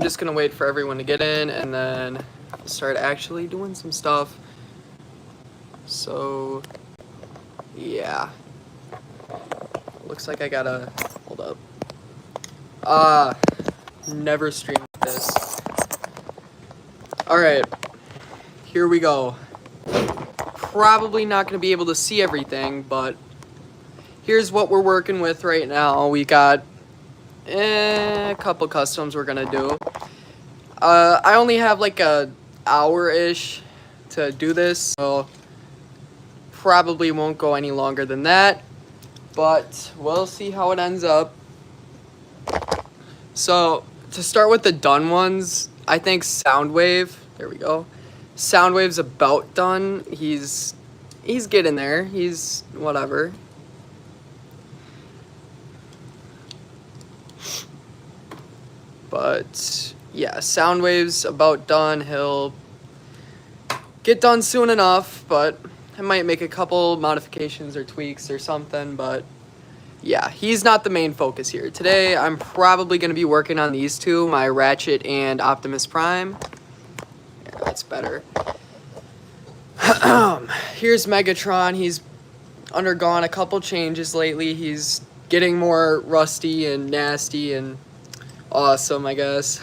just gonna wait for everyone to get in, and then start actually doing some stuff. So yeah, looks like I gotta hold up. Never streamed this. All right, here we go. Probably not gonna be able to see everything, but here's what we're working with right now. We got a couple customs we're gonna do. I only have like a hour-ish to do this, so probably won't go any longer than that, but we'll see how it ends up. So to start with the done ones, I think Soundwave, there we go. Soundwave's about done. He's getting there. He's whatever. But yeah, Soundwave's about done. He'll get done soon enough, but I might make a couple modifications or tweaks or something, but yeah, he's not the main focus here. Today, I'm probably going to be working on these two, my Ratchet and Optimus Prime. Yeah, that's better. Here's Megatron. He's undergone a couple changes lately. He's getting more rusty and nasty and awesome, I guess.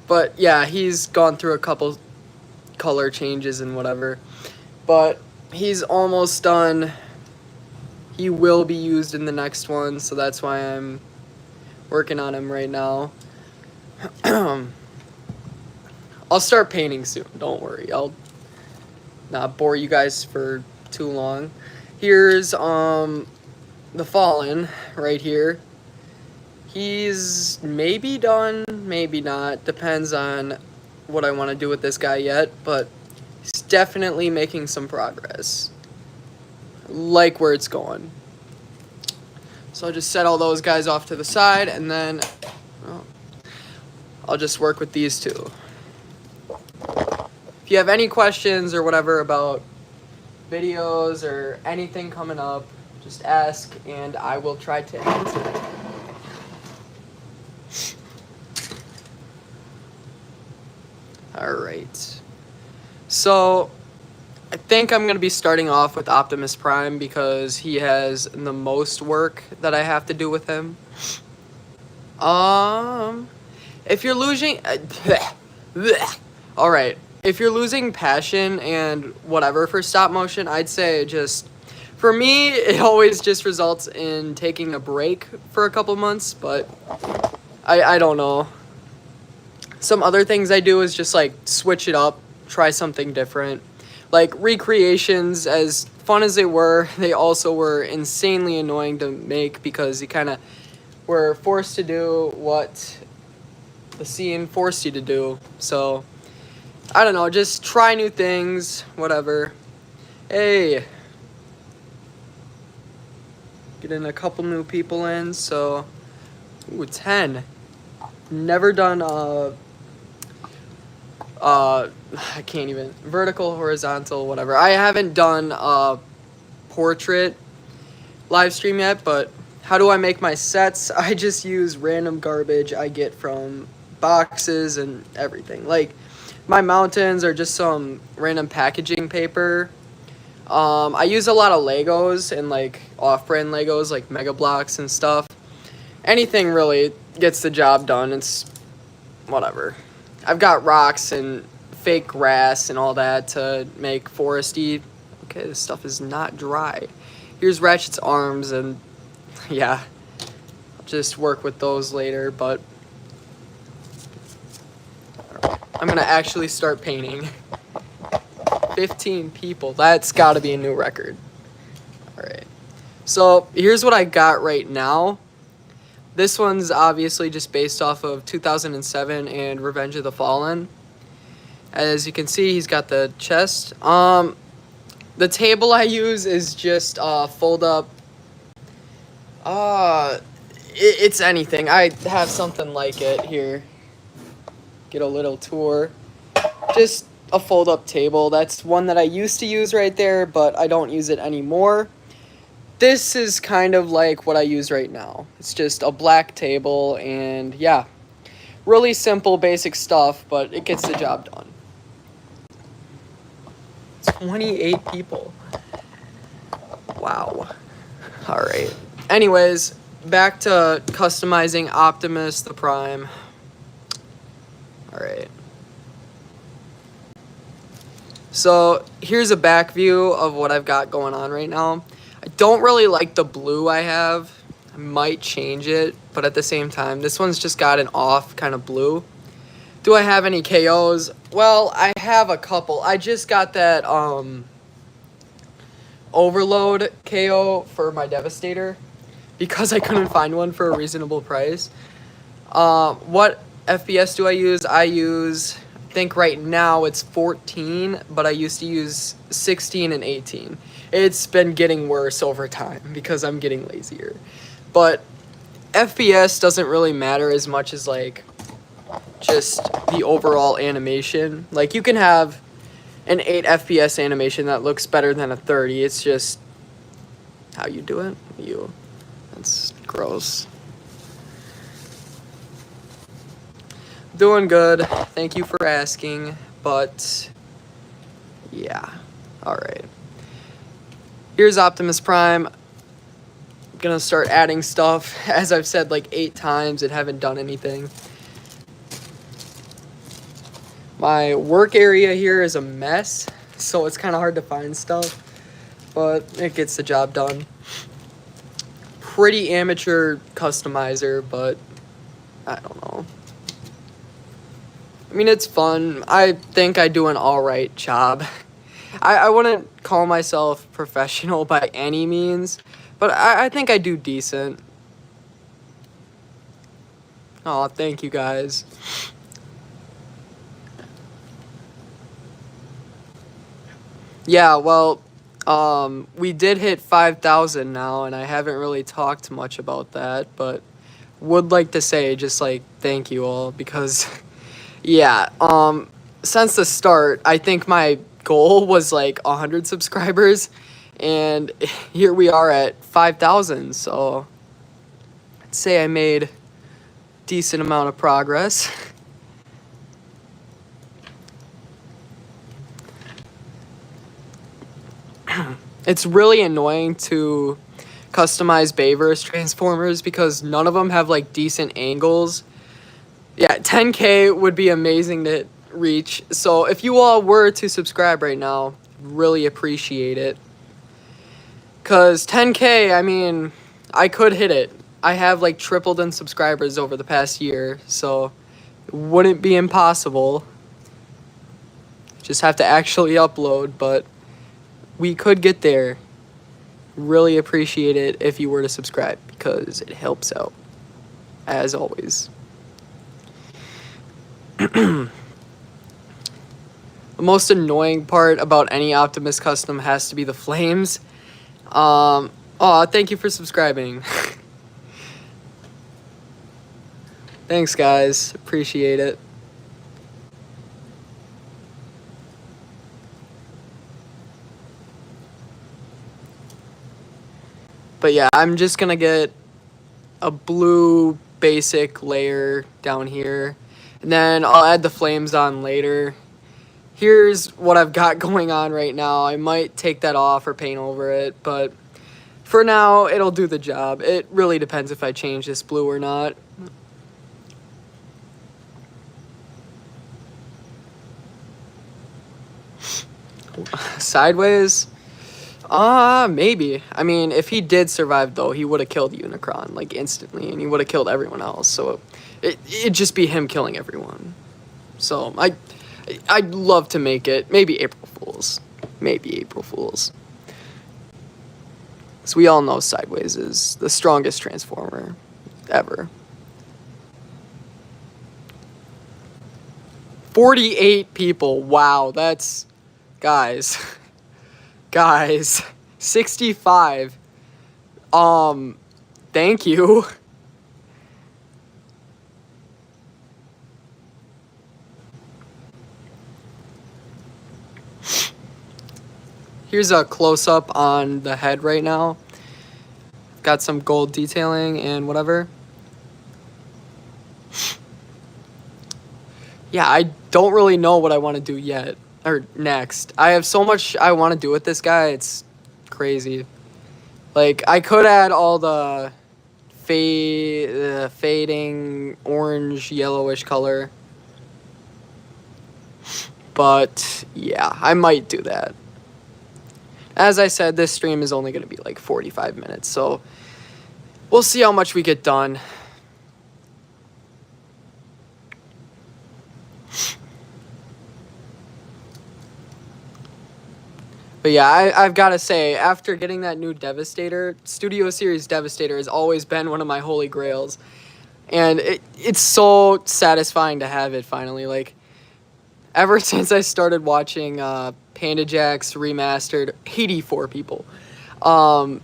But yeah, he's gone through a couple color changes and whatever. But he's almost done. He will be used in the next one, so that's why I'm working on him right now. I'll start painting soon, don't worry. I'll not bore you guys for too long. Here's the Fallen right here. He's maybe done, maybe not. Depends on what I want to do with this guy yet, but he's definitely making some progress. Like where it's going. So I'll just set all those guys off to the side, and then I'll just work with these two. If you have any questions or whatever about videos or anything coming up, just ask and I will try to answer. Alright. So I think I'm going to be starting off with Optimus Prime because he has the most work that I have to do with him. If you're losing... Alright. If you're losing passion and whatever for stop motion, I'd say just... For me, it always just results in taking a break for a couple months, but I don't know. Some other things I do is just like switch it up, try something different. Like recreations, as fun as they were, they also were insanely annoying to make because you kind of were forced to do what the scene forced you to do. So, I don't know, just try new things, whatever. Hey, getting a couple new people in, so, ooh, 10. Never done, I can't even, vertical, horizontal, whatever. I haven't done a portrait live stream yet, but how do I make my sets? I just use random garbage I get from boxes and everything. Like, my mountains are just some random packaging paper. I use a lot of Legos and like off-brand Legos, like Mega Blocks and stuff. Anything really gets the job done. It's whatever. I've got rocks and fake grass and all that to make foresty. Okay, this stuff is not dry. Here's Ratchet's arms, and yeah, I'll just work with those later, but I'm gonna actually start painting. 15 people, that's gotta be a new record. Alright, so here's what I got right now. This one's obviously just based off of 2007 and Revenge of the Fallen. As you can see, he's got the chest. The table I use is just fold up. It's anything. I have something like it here. Get a little tour. Just a fold up table. That's one that I used to use right there, but I don't use it anymore. This is kind of like what I use right now. It's just a black table, and yeah. Really simple, basic stuff, but it gets the job done. 28 people. Wow. Alright. Anyways, back to customizing Optimus the Prime. Alright. So, here's a back view of what I've got going on right now. I don't really like the blue I have. I might change it, but at the same time, this one's just got an off kind of blue. Do I have any KOs? Well, I have a couple. I just got that Overload KO for my Devastator because I couldn't find one for a reasonable price. What FPS do I use? I think right now it's 14, but I used to use 16 and 18. It's been getting worse over time because I'm getting lazier. But FPS doesn't really matter as much as like just the overall animation. Like you can have an 8 FPS animation that looks better than a 30. It's just how you do it. That's gross. Doing good. Thank you for asking. But yeah. Alright. Here's Optimus Prime. I'm gonna start adding stuff. As I've said like 8 times and haven't done anything. My work area here is a mess, so it's kind of hard to find stuff, but it gets the job done. Pretty amateur customizer, but I don't know. I mean, it's fun. I think I do an alright job. I wouldn't call myself professional by any means, but I think I do decent. Oh, thank you guys. Yeah, well, we did hit 5,000 now, and I haven't really talked much about that, but would like to say just like thank you all because yeah, since the start, I think my goal was like 100 subscribers, and here we are at 5,000, so I'd say I made a decent amount of progress. It's really annoying to customize Bayverse Transformers because none of them have like decent angles. Yeah, 10K would be amazing to reach. So if you all were to subscribe right now, really appreciate it. Because 10K, I mean, I could hit it. I have like tripled in subscribers over the past year, so it wouldn't be impossible. Just have to actually upload, but we could get there. Really appreciate it if you were to subscribe because it helps out, as always. The most annoying part about any Optimus custom has to be the flames. Aw, thank you for subscribing. Thanks, guys. Appreciate it. But yeah, I'm just gonna get a blue basic layer down here. And then I'll add the flames on later. Here's what I've got going on right now. I might take that off or paint over it, but for now, it'll do the job. It really depends if I change this blue or not. Sideways? Maybe. I mean, if he did survive, though, he would have killed Unicron, like, instantly, and he would have killed everyone else, so it'd just be him killing everyone. So, I'd love to make it. Maybe April Fools. Maybe April Fools. So we all know Sideways is the strongest Transformer ever. 48 people. Wow, that's... Guys. Guys. 65. Thank you. Here's a close-up on the head right now. Got some gold detailing and whatever. yeah, I don't really know what I want to do yet or next. I have so much I want to do with this guy. It's crazy. Like, I could add all the fading orange yellowish color, but yeah, I might do that. As I said, this stream is only going to be like 45 minutes, so we'll see how much we get done. But yeah, I've got to say, after getting that new Devastator, Studio Series Devastator has always been one of my holy grails. And it's so satisfying to have it finally. Like, ever since I started watching Panda Jack's Remastered, 84 people, I've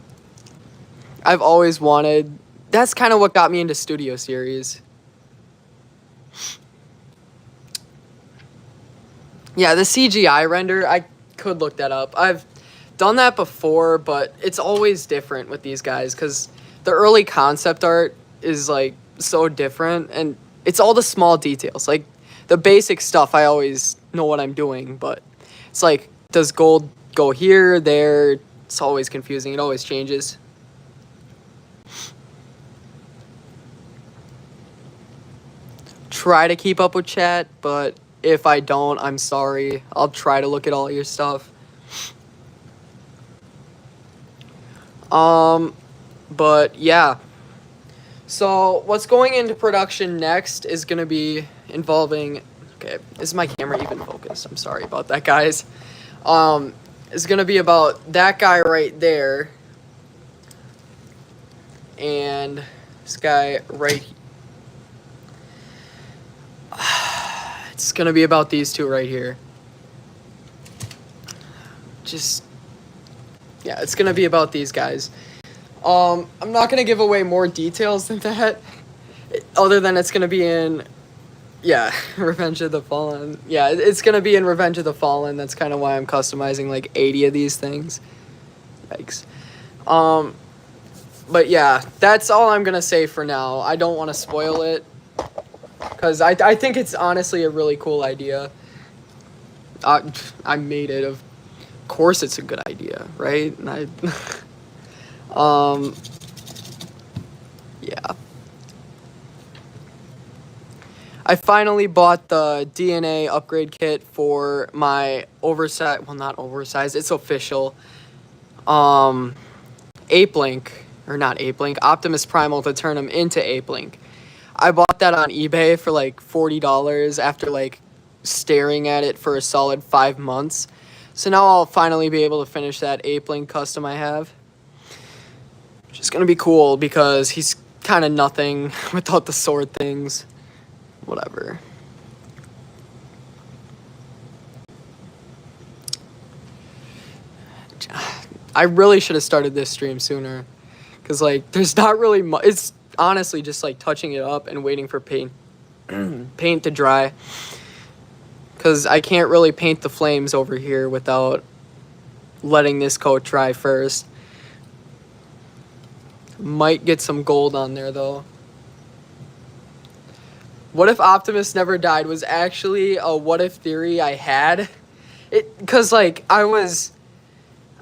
always wanted... That's kind of what got me into Studio Series. Yeah, the CGI render, I could look that up. I've done that before, but it's always different with these guys because the early concept art is like so different, and it's all the small details. Like the basic stuff, I always know what I'm doing, but it's like, does gold go here, there? It's always confusing. It always changes. Try to keep up with chat, but if I don't, I'm sorry. I'll try to look at all your stuff. But yeah. So what's going into production next is going to be involving... Okay, is my camera even focused? I'm sorry about that, guys. It's going to be about that guy right there. And this guy right here. It's going to be about these two right here. Yeah, it's going to be about these guys. I'm not going to give away more details than that. Other than it's going to be in... Yeah, Revenge of the Fallen. Yeah, it's going to be in Revenge of the Fallen. That's kind of why I'm customizing like 80 of these things. Yikes. But yeah, that's all I'm going to say for now. I don't want to spoil it. Because I think it's honestly a really cool idea. I made it. Of course it's a good idea, right? And yeah. I finally bought the DNA upgrade kit for my oversized... Well, not oversized. It's official. Ape Link. Or not Ape Link. Optimus Primal to turn him into Ape Link. I bought that on eBay for like $40 after like staring at it for a solid 5 months. So now I'll finally be able to finish that Ape Link custom I have. Which is going to be cool because he's kind of nothing without the sword things. Whatever. I really should have started this stream sooner. Because like there's not really much... It's honestly just like touching it up and waiting for paint to dry, because I can't really paint the flames over here without letting this coat dry first. Might get some gold on there though. What if Optimus never died was actually a what if theory I had. Because like I was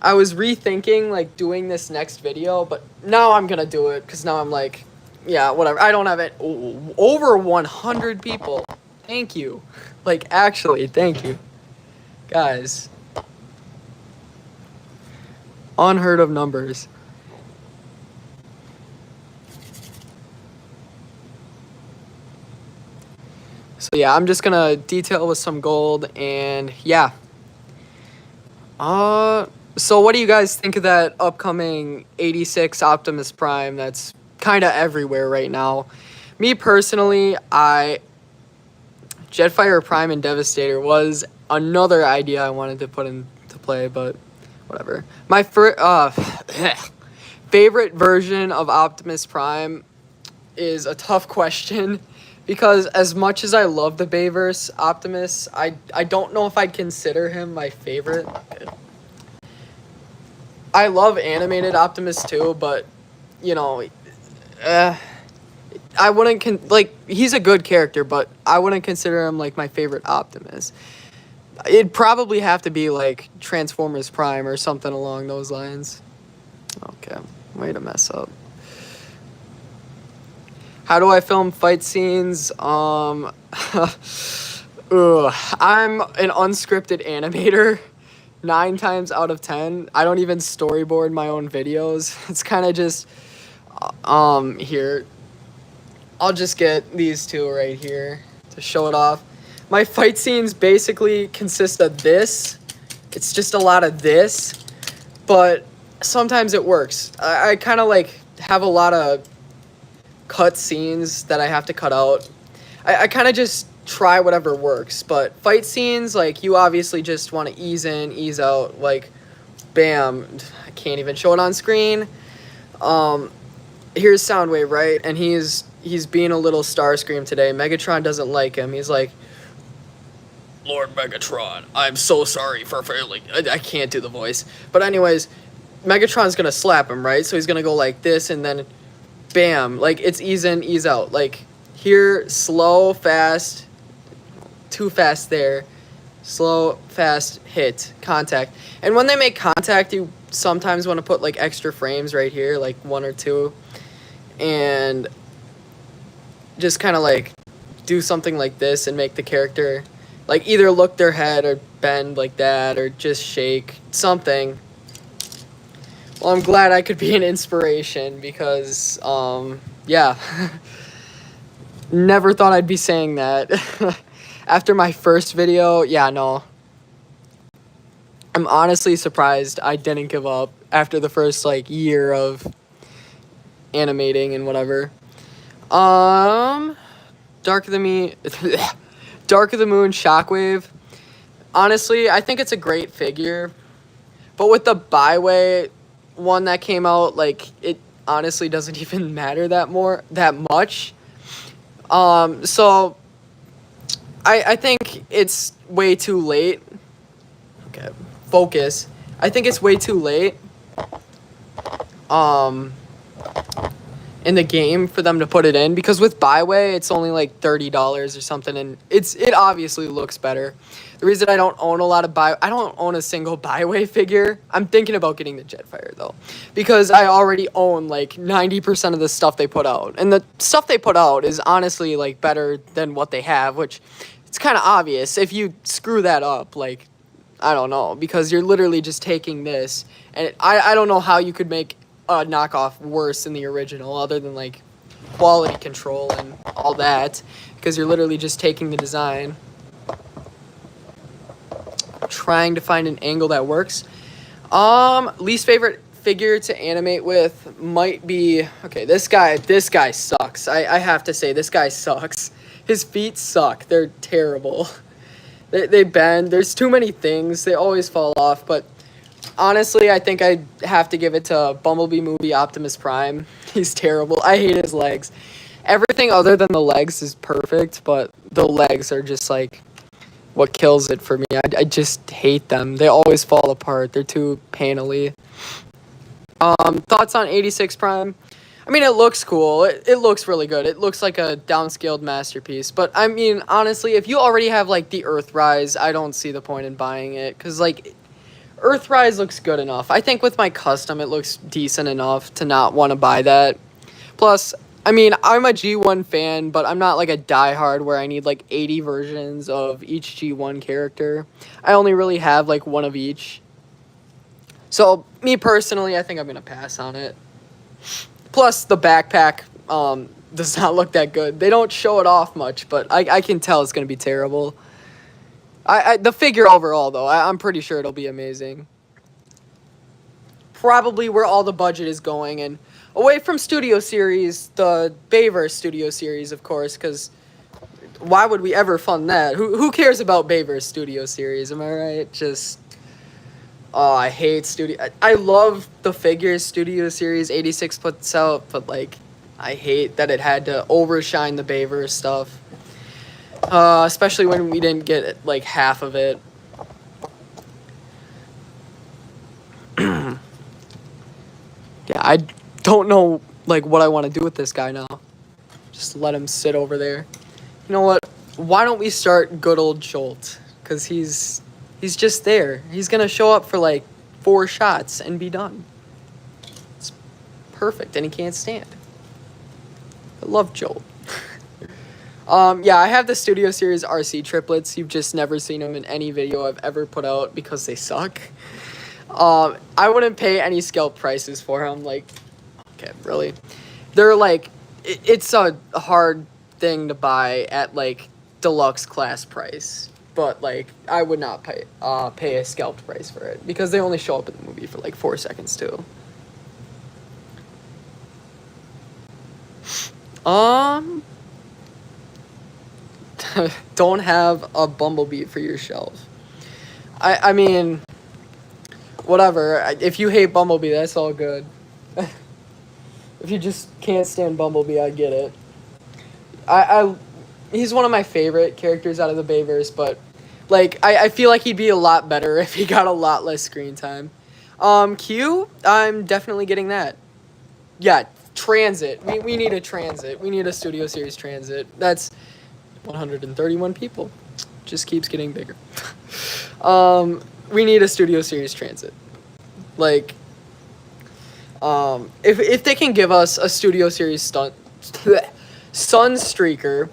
rethinking like doing this next video, but now I'm gonna do it because now I'm like, yeah, whatever. I don't have it. Over 100 people. Thank you. Like, actually, thank you. Guys. Unheard of numbers. So, yeah, I'm just gonna detail with some gold, and, yeah. So what do you guys think of that upcoming 86 Optimus Prime that's kind of everywhere right now? Me personally, Jetfire Prime and Devastator was another idea I wanted to put into play, but whatever. My favorite version of Optimus Prime is a tough question, because as much as I love the Bayverse Optimus, I don't know if I'd consider him my favorite. I love animated Optimus too, but, you know, I wouldn't like, he's a good character, but I wouldn't consider him like my favorite Optimus. It'd probably have to be like Transformers Prime or something along those lines. Okay, way to mess up. How do I film fight scenes? I'm an unscripted animator. 9 times out of 10, I don't even storyboard my own videos. It's kind of just, here. I'll just get these two right here to show it off. My fight scenes basically consist of this. It's just a lot of this, but sometimes it works. I kind of like have a lot of cut scenes that I have to cut out. I kind of just try whatever works, but fight scenes, like, you obviously just want to ease in, ease out, like, bam. I can't even show it on screen. Here's Soundwave, right? And he's being a little Starscream today. Megatron doesn't like him. He's like, Lord Megatron, I'm so sorry for failing. I can't do the voice. But anyways, Megatron's gonna slap him, right? So he's gonna go like this, and then bam. Like, it's ease in, ease out. Like, here, slow, fast, too fast there. Slow, fast, hit, contact. And when they make contact, you sometimes want to put, like, extra frames right here, like 1 or 2. And just kind of, like, do something like this and make the character, like, either look their head or bend like that or just shake, something. Well, I'm glad I could be an inspiration because, yeah. Never thought I'd be saying that. After my first video, yeah, no. I'm honestly surprised I didn't give up after the first, like, year of animating and whatever. Dark of the Moon, Shockwave. Honestly, I think it's a great figure. But with the Byway one that came out, like, it honestly doesn't even matter that much. So I think it's way too late. Okay, focus. I think it's way too late in the game for them to put it in, because with Byway it's only like $30 or something, and it obviously looks better. The reason I don't own I don't own a single Byway figure. I'm thinking about getting the Jetfire though, because I already own like 90% of the stuff they put out, and the stuff they put out is honestly like better than what they have, which it's kind of obvious if you screw that up. Like, I don't know, because you're literally just taking this, and I don't know how you could make a knockoff worse than the original, other than like quality control and all that, because you're literally just taking the design. Trying to find an angle that works. Least favorite figure to animate with might be, okay, this guy sucks. I have to say, this guy sucks. His feet suck. They're terrible. They bend. There's too many things. They always fall off. But honestly, I think I have to give it to Bumblebee movie Optimus Prime. He's terrible. I hate his legs. Everything other than the legs is perfect, but the legs are just like what kills it for me. I just hate them. They always fall apart. They're too panely. Thoughts on 86 Prime? I mean, it looks cool. It looks really good. It looks like a downscaled masterpiece. But, I mean, honestly, if you already have, like, the Earthrise, I don't see the point in buying it. Because, like, Earthrise looks good enough. I think with my custom, it looks decent enough to not want to buy that. Plus, I mean, I'm a G1 fan, but I'm not, like, a diehard where I need, like, 80 versions of each G1 character. I only really have, like, one of each. So, me personally, I think I'm going to pass on it. Plus, the backpack does not look that good. They don't show it off much, but I can tell it's going to be terrible. The figure overall, though, I'm pretty sure it'll be amazing. Probably where all the budget is going, and away from Studio Series, the Bayverse Studio Series, of course, because why would we ever fund that? Who cares about Bayverse Studio Series, am I right? Just... oh, I hate Studio... I love the figures Studio Series 86 puts out, but, like, I hate that it had to overshine the Bayverse stuff. Especially when we didn't get, like, half of it. Yeah, I don't know, like, what I want to do with this guy now. Just let him sit over there. You know what? Why don't we start good old Jolt? Because he's just there. He's going to show up for like 4 shots and be done. It's perfect, and he can't stand. I love Jolt. Yeah, I have the Studio Series RC triplets. You've just never seen them in any video I've ever put out because they suck. I wouldn't pay any scalp prices for them. Like, okay, really? They're like, it's a hard thing to buy at like deluxe class price. But like, I would not pay a scalped price for it because they only show up in the movie for like 4 seconds too. Don't have a Bumblebee for your shelf. I mean, whatever. If you hate Bumblebee, that's all good. If you just can't stand Bumblebee, I get it. He's one of my favorite characters out of the Bayverse, but like I feel like he'd be a lot better if he got a lot less screen time. Q, I'm definitely getting that. Yeah, Transit. We need a Transit. We need a Studio Series Transit. That's 131 people. Just keeps getting bigger. We need a Studio Series Transit. Like, if they can give us a Studio Series Sunstreaker,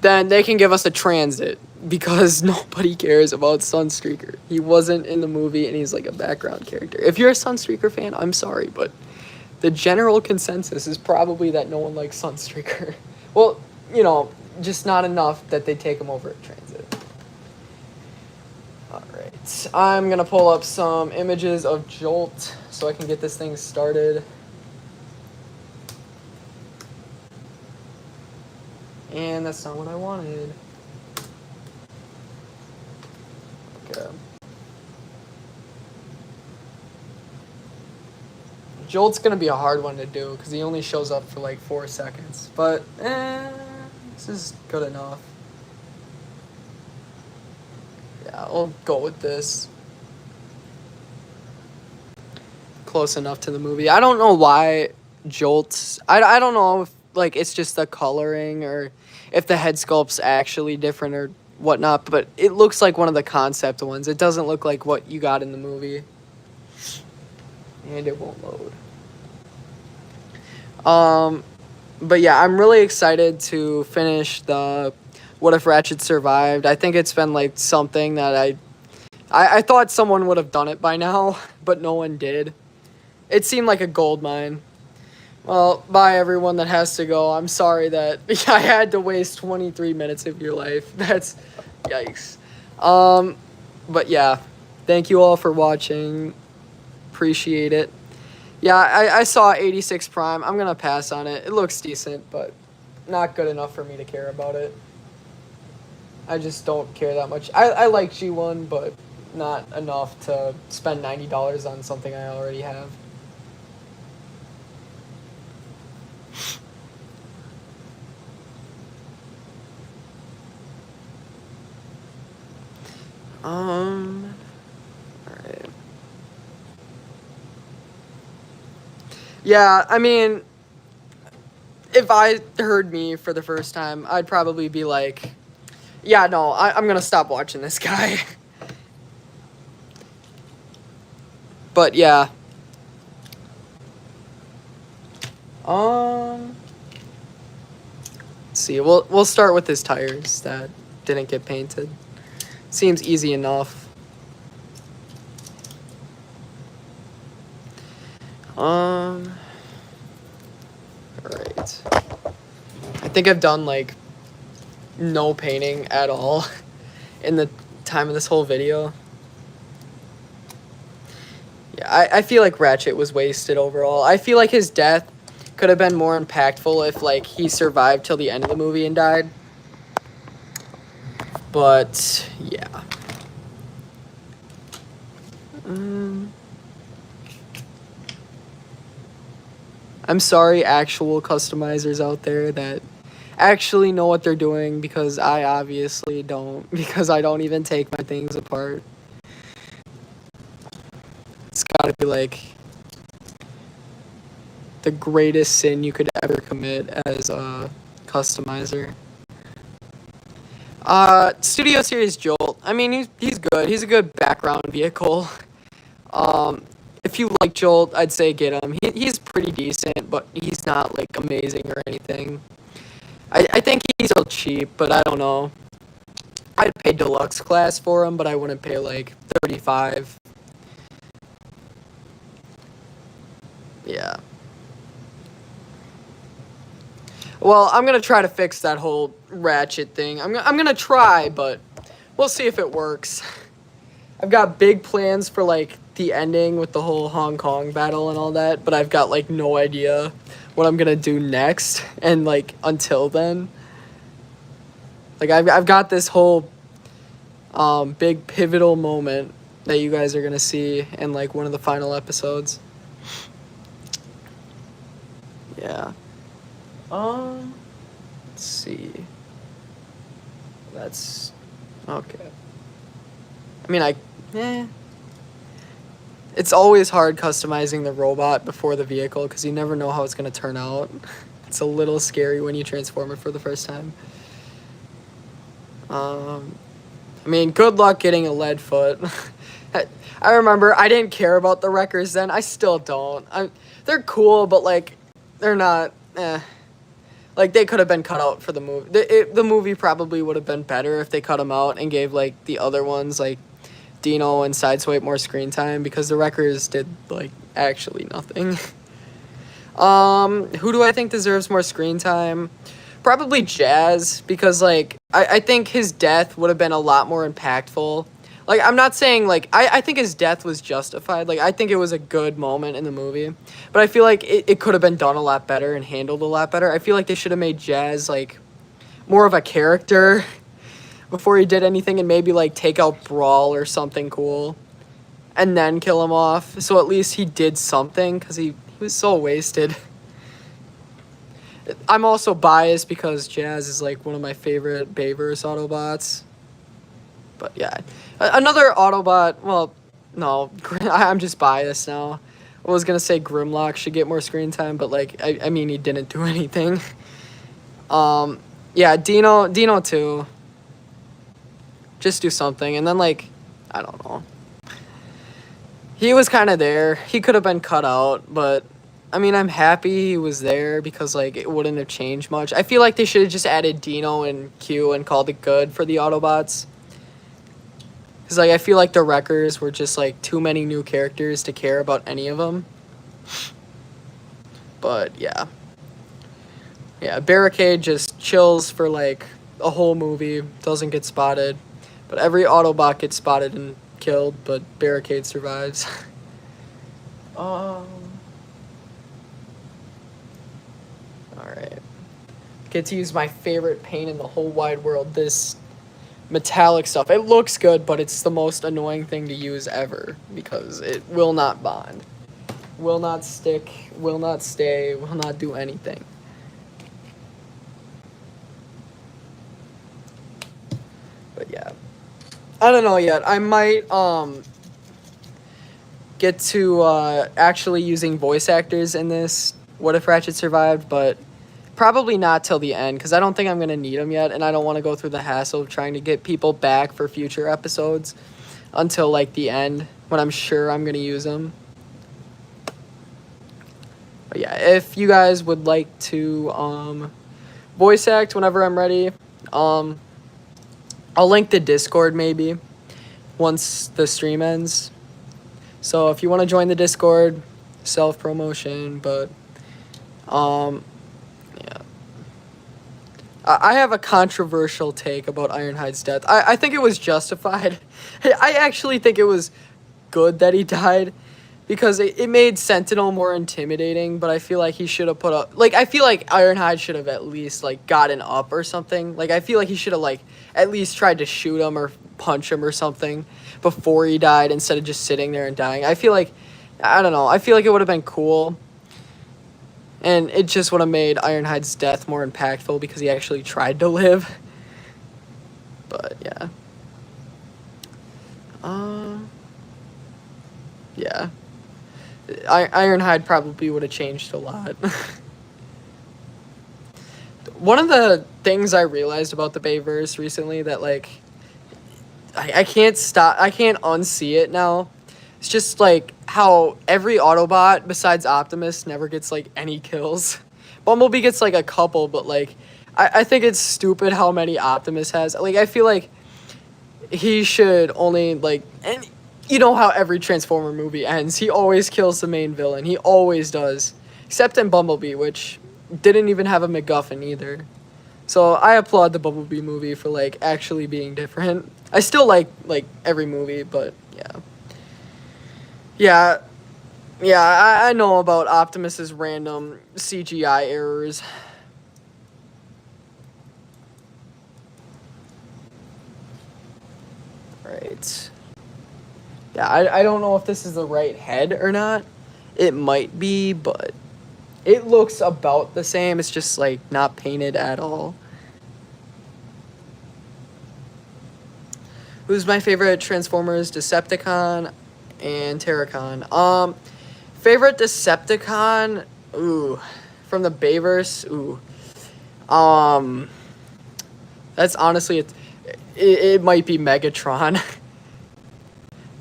then they can give us a Transit, because nobody cares about Sunstreaker. He wasn't in the movie, and he's like a background character. If you're a Sunstreaker fan, I'm sorry, but the general consensus is probably that no one likes Sunstreaker. Well, you know, just not enough that they take him over at Transit. Alright, I'm gonna pull up some images of Jolt so I can get this thing started. And that's not what I wanted. Okay. Jolt's gonna be a hard one to do because he only shows up for like 4 seconds. But, this is good enough. Yeah, I'll go with this. Close enough to the movie. I don't know why Jolt... I don't know if like it's just the coloring or if the head sculpt's actually different or whatnot, but it looks like one of the concept ones. It doesn't look like what you got in the movie. And it won't load. But yeah, I'm really excited to finish the What If Ratchet Survived. I think it's been like something that I thought someone would have done it by now, but no one did. It seemed like a gold mine. Well, bye everyone that has to go. I'm sorry that I had to waste 23 minutes of your life. That's yikes. But yeah, thank you all for watching. Appreciate it. Yeah, I saw 86 Prime. I'm going to pass on it. It looks decent, but not good enough for me to care about it. I just don't care that much. I like G1, but not enough to spend $90 on something I already have. Alright. Yeah, I mean, if I heard me for the first time, I'd probably be like, yeah, no, I'm gonna stop watching this guy. But yeah. Let's see, we'll start with his tires that didn't get painted. Seems easy enough. Alright. I think I've done like no painting at all in the time of this whole video. Yeah, I feel like Ratchet was wasted overall. I feel like his death could have been more impactful if like he survived till the end of the movie and died. But yeah. I'm sorry, actual customizers out there that actually know what they're doing, because I obviously don't, because I don't even take my things apart. It's gotta be like the greatest sin you could ever commit as a customizer. Studio Series Jolt. I mean, he's good. He's a good background vehicle. If you like Jolt, I'd say get him. He's pretty decent, but he's not like amazing or anything. I think he's so cheap, but I don't know. I'd pay deluxe class for him, but I wouldn't pay like 35. Yeah. Well, I'm gonna try to fix that whole ratchet thing. I'm gonna try, but we'll see if it works. I've got big plans for like the ending with the whole Hong Kong battle and all that, but I've got like no idea what I'm gonna do next. And like until then, like I've got this whole big pivotal moment that you guys are gonna see in like one of the final episodes. Yeah. Let's see. That's okay. I mean, it's always hard customizing the robot before the vehicle because you never know how it's gonna turn out. It's a little scary when you transform it for the first time. I mean, good luck getting a lead foot. I remember I didn't care about the wreckers then. I still don't. They're cool, but like, they're not. Like they could have been cut out for the movie. The movie probably would have been better if they cut them out and gave like the other ones like Dino and Sideswipe more screen time because the wreckers did like actually nothing. Who do I think deserves more screen time? Probably Jazz because like I think his death would have been a lot more impactful. Like I'm not saying like I think his death was justified. Like I think it was a good moment in the movie. But I feel like it could have been done a lot better and handled a lot better. I feel like they should have made Jazz like more of a character before he did anything and maybe like take out Brawl or something cool and then kill him off. So at least he did something because he was so wasted. I'm also biased because Jazz is like one of my favorite Bayverse Autobots. But yeah, another Autobot, well, no, I'm just biased now. I was going to say Grimlock should get more screen time, but like, I mean, he didn't do anything. Yeah, Dino too. Just do something. And then like, I don't know. He was kind of there. He could have been cut out, but I mean, I'm happy he was there because like, it wouldn't have changed much. I feel like they should have just added Dino and Q and called it good for the Autobots. Because, like, I feel like the Wreckers were just, like, too many new characters to care about any of them. But, yeah. Yeah, Barricade just chills for, like, a whole movie. Doesn't get spotted. But every Autobot gets spotted and killed, but Barricade survives. Alright. Get to use my favorite paint in the whole wide world, this metallic stuff. It looks good, but it's the most annoying thing to use ever because it will not bond, will not stick, will not stay, will not do anything. But yeah, I don't know yet. I might get to actually using voice actors in this What If Ratchet Survived, but probably not till the end, because I don't think I'm going to need them yet, and I don't want to go through the hassle of trying to get people back for future episodes until, like, the end, when I'm sure I'm going to use them. But yeah, if you guys would like to voice act whenever I'm ready, I'll link the Discord maybe once the stream ends. So if you want to join the Discord, self-promotion, but I have a controversial take about Ironhide's death. I think it was justified. I actually think it was good that he died because it made Sentinel more intimidating, but I feel like he should have put up... Like, I feel like Ironhide should have at least, like, gotten up or something. Like, I feel like he should have, like, at least tried to shoot him or punch him or something before he died instead of just sitting there and dying. I feel like... I don't know. I feel like it would have been cool. And it just would have made Ironhide's death more impactful because he actually tried to live. But, yeah. Yeah. Ironhide probably would have changed a lot. One of the things I realized about the Bayverse recently that like I can't stop, I can't unsee it now. It's just like how every Autobot besides Optimus never gets like any kills. Bumblebee gets like a couple, but like I think it's stupid how many Optimus has. Like I feel like he should only like, and you know how every Transformer movie ends. He always kills the main villain. He always does, except in Bumblebee, which didn't even have a MacGuffin either. So I applaud the Bumblebee movie for like actually being different. I still like every movie, but yeah, I know about Optimus's random CGI errors. Right. Yeah, I don't know if this is the right head or not. It might be, but it looks about the same. It's just like not painted at all. Who's my favorite Transformers? Decepticon and Terracon. Favorite Decepticon? Ooh, from the Bayverse. Ooh, that's honestly it might be Megatron.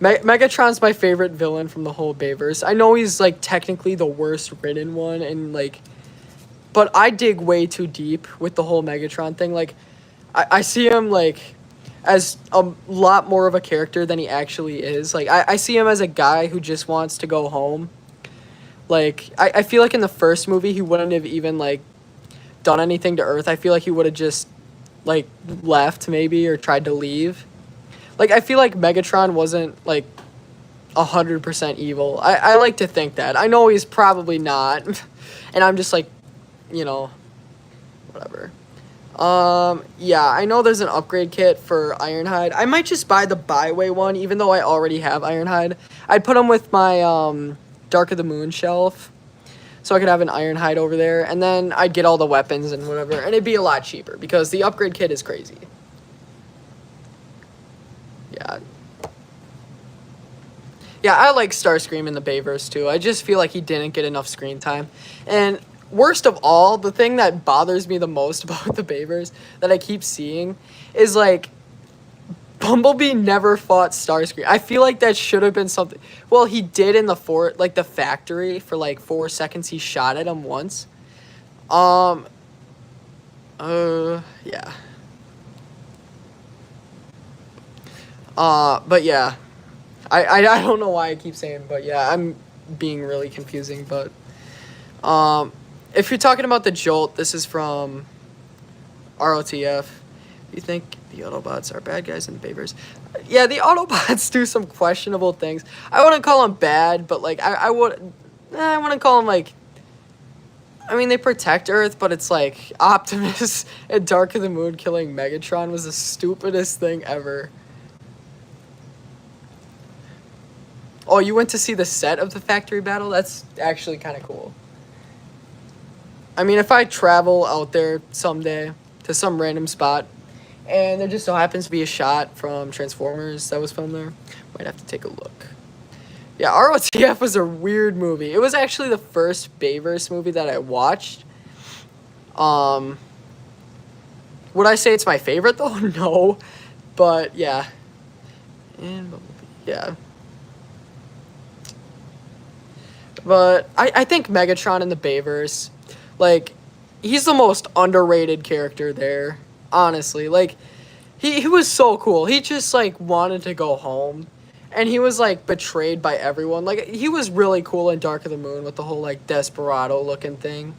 Megatron's my favorite villain from the whole Bayverse. I know he's like technically the worst written one, and like, but I dig way too deep with the whole Megatron thing. Like, I see him like as a lot more of a character than he actually is. Like, I see him as a guy who just wants to go home. Like, I feel like in the first movie, he wouldn't have even, like, done anything to Earth. I feel like he would have just, like, left, maybe, or tried to leave. Like, I feel like Megatron wasn't, like, 100% evil. I like to think that. I know he's probably not. And I'm just, like, you know, whatever. Yeah, I know there's an upgrade kit for Ironhide. I might just buy the Byway one, even though I already have Ironhide. I'd put him with my, Dark of the Moon shelf, so I could have an Ironhide over there, and then I'd get all the weapons and whatever, and it'd be a lot cheaper, because the upgrade kit is crazy. Yeah. Yeah, I like Starscream in the Bayverse, too. I just feel like he didn't get enough screen time, and worst of all, the thing that bothers me the most about the Bayverse that I keep seeing is, like, Bumblebee never fought Starscream. I feel like that should have been something. Well, he did in the the factory for, like, 4 seconds. He shot at him once. Yeah. But yeah. I don't know why I keep saying, but yeah, I'm being really confusing, but, if you're talking about the Jolt, this is from ROTF. You think the Autobots are bad guys in the Bayverse? Yeah, the Autobots do some questionable things. I wouldn't call them bad, but like I wouldn't call them like. I mean, they protect Earth, but it's like Optimus and Dark of the Moon killing Megatron was the stupidest thing ever. Oh, you went to see the set of the factory battle? That's actually kind of cool. I mean, if I travel out there someday to some random spot, and there just so happens to be a shot from Transformers that was filmed there, might have to take a look. Yeah, ROTF was a weird movie. It was actually the first Bayverse movie that I watched. Would I say it's my favorite, though? No. But, yeah. And, yeah. But I think Megatron in the Bayverse, like, he's the most underrated character there, honestly. Like, he was so cool. He just, like, wanted to go home. And he was, like, betrayed by everyone. Like, he was really cool in Dark of the Moon with the whole, like, Desperado-looking thing.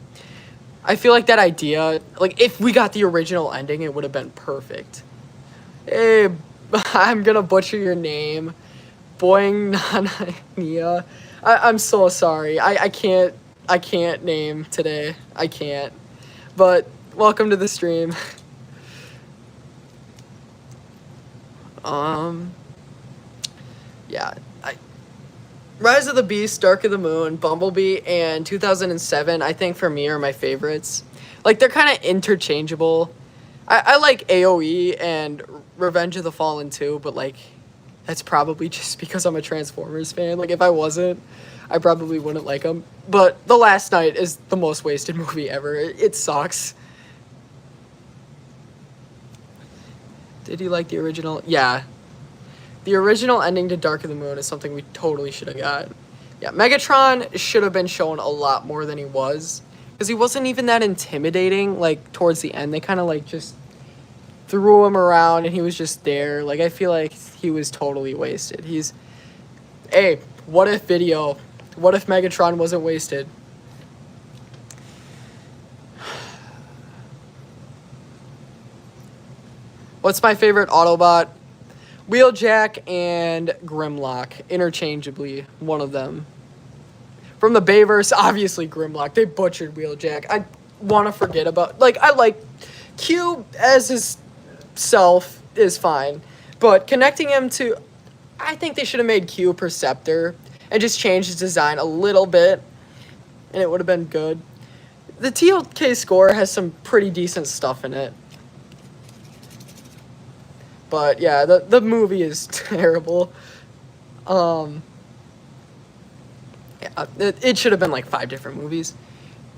I feel like that idea, like, if we got the original ending, it would have been perfect. Hey, I'm gonna butcher your name. Boing Nanania. I'm so sorry. I can't name today. I can't. But welcome to the stream. Yeah. Rise of the Beast, Dark of the Moon, Bumblebee, and 2007, I think for me are my favorites. Like, they're kind of interchangeable. I like AoE and Revenge of the Fallen too, but like, that's probably just because I'm a Transformers fan. Like, if I wasn't, I probably wouldn't like them. But The Last Night is the most wasted movie ever. It sucks. Did you like the original? Yeah. The original ending to Dark of the Moon is something we totally should have got. Yeah, Megatron should have been shown a lot more than he was. Because he wasn't even that intimidating, like, towards the end. They kind of, like, just threw him around and he was just there. Like, I feel like he was totally wasted. Hey, what if video? What if Megatron wasn't wasted? What's my favorite Autobot? Wheeljack and Grimlock, interchangeably, one of them. From the Bayverse, obviously Grimlock. They butchered Wheeljack. I want to forget about... Like, I like... Q as his self is fine. But connecting him to... I think they should have made Q Perceptor and just changed his design a little bit. And it would have been good. The TLK score has some pretty decent stuff in it. But yeah, the movie is terrible. Yeah, it should have been like 5 different movies.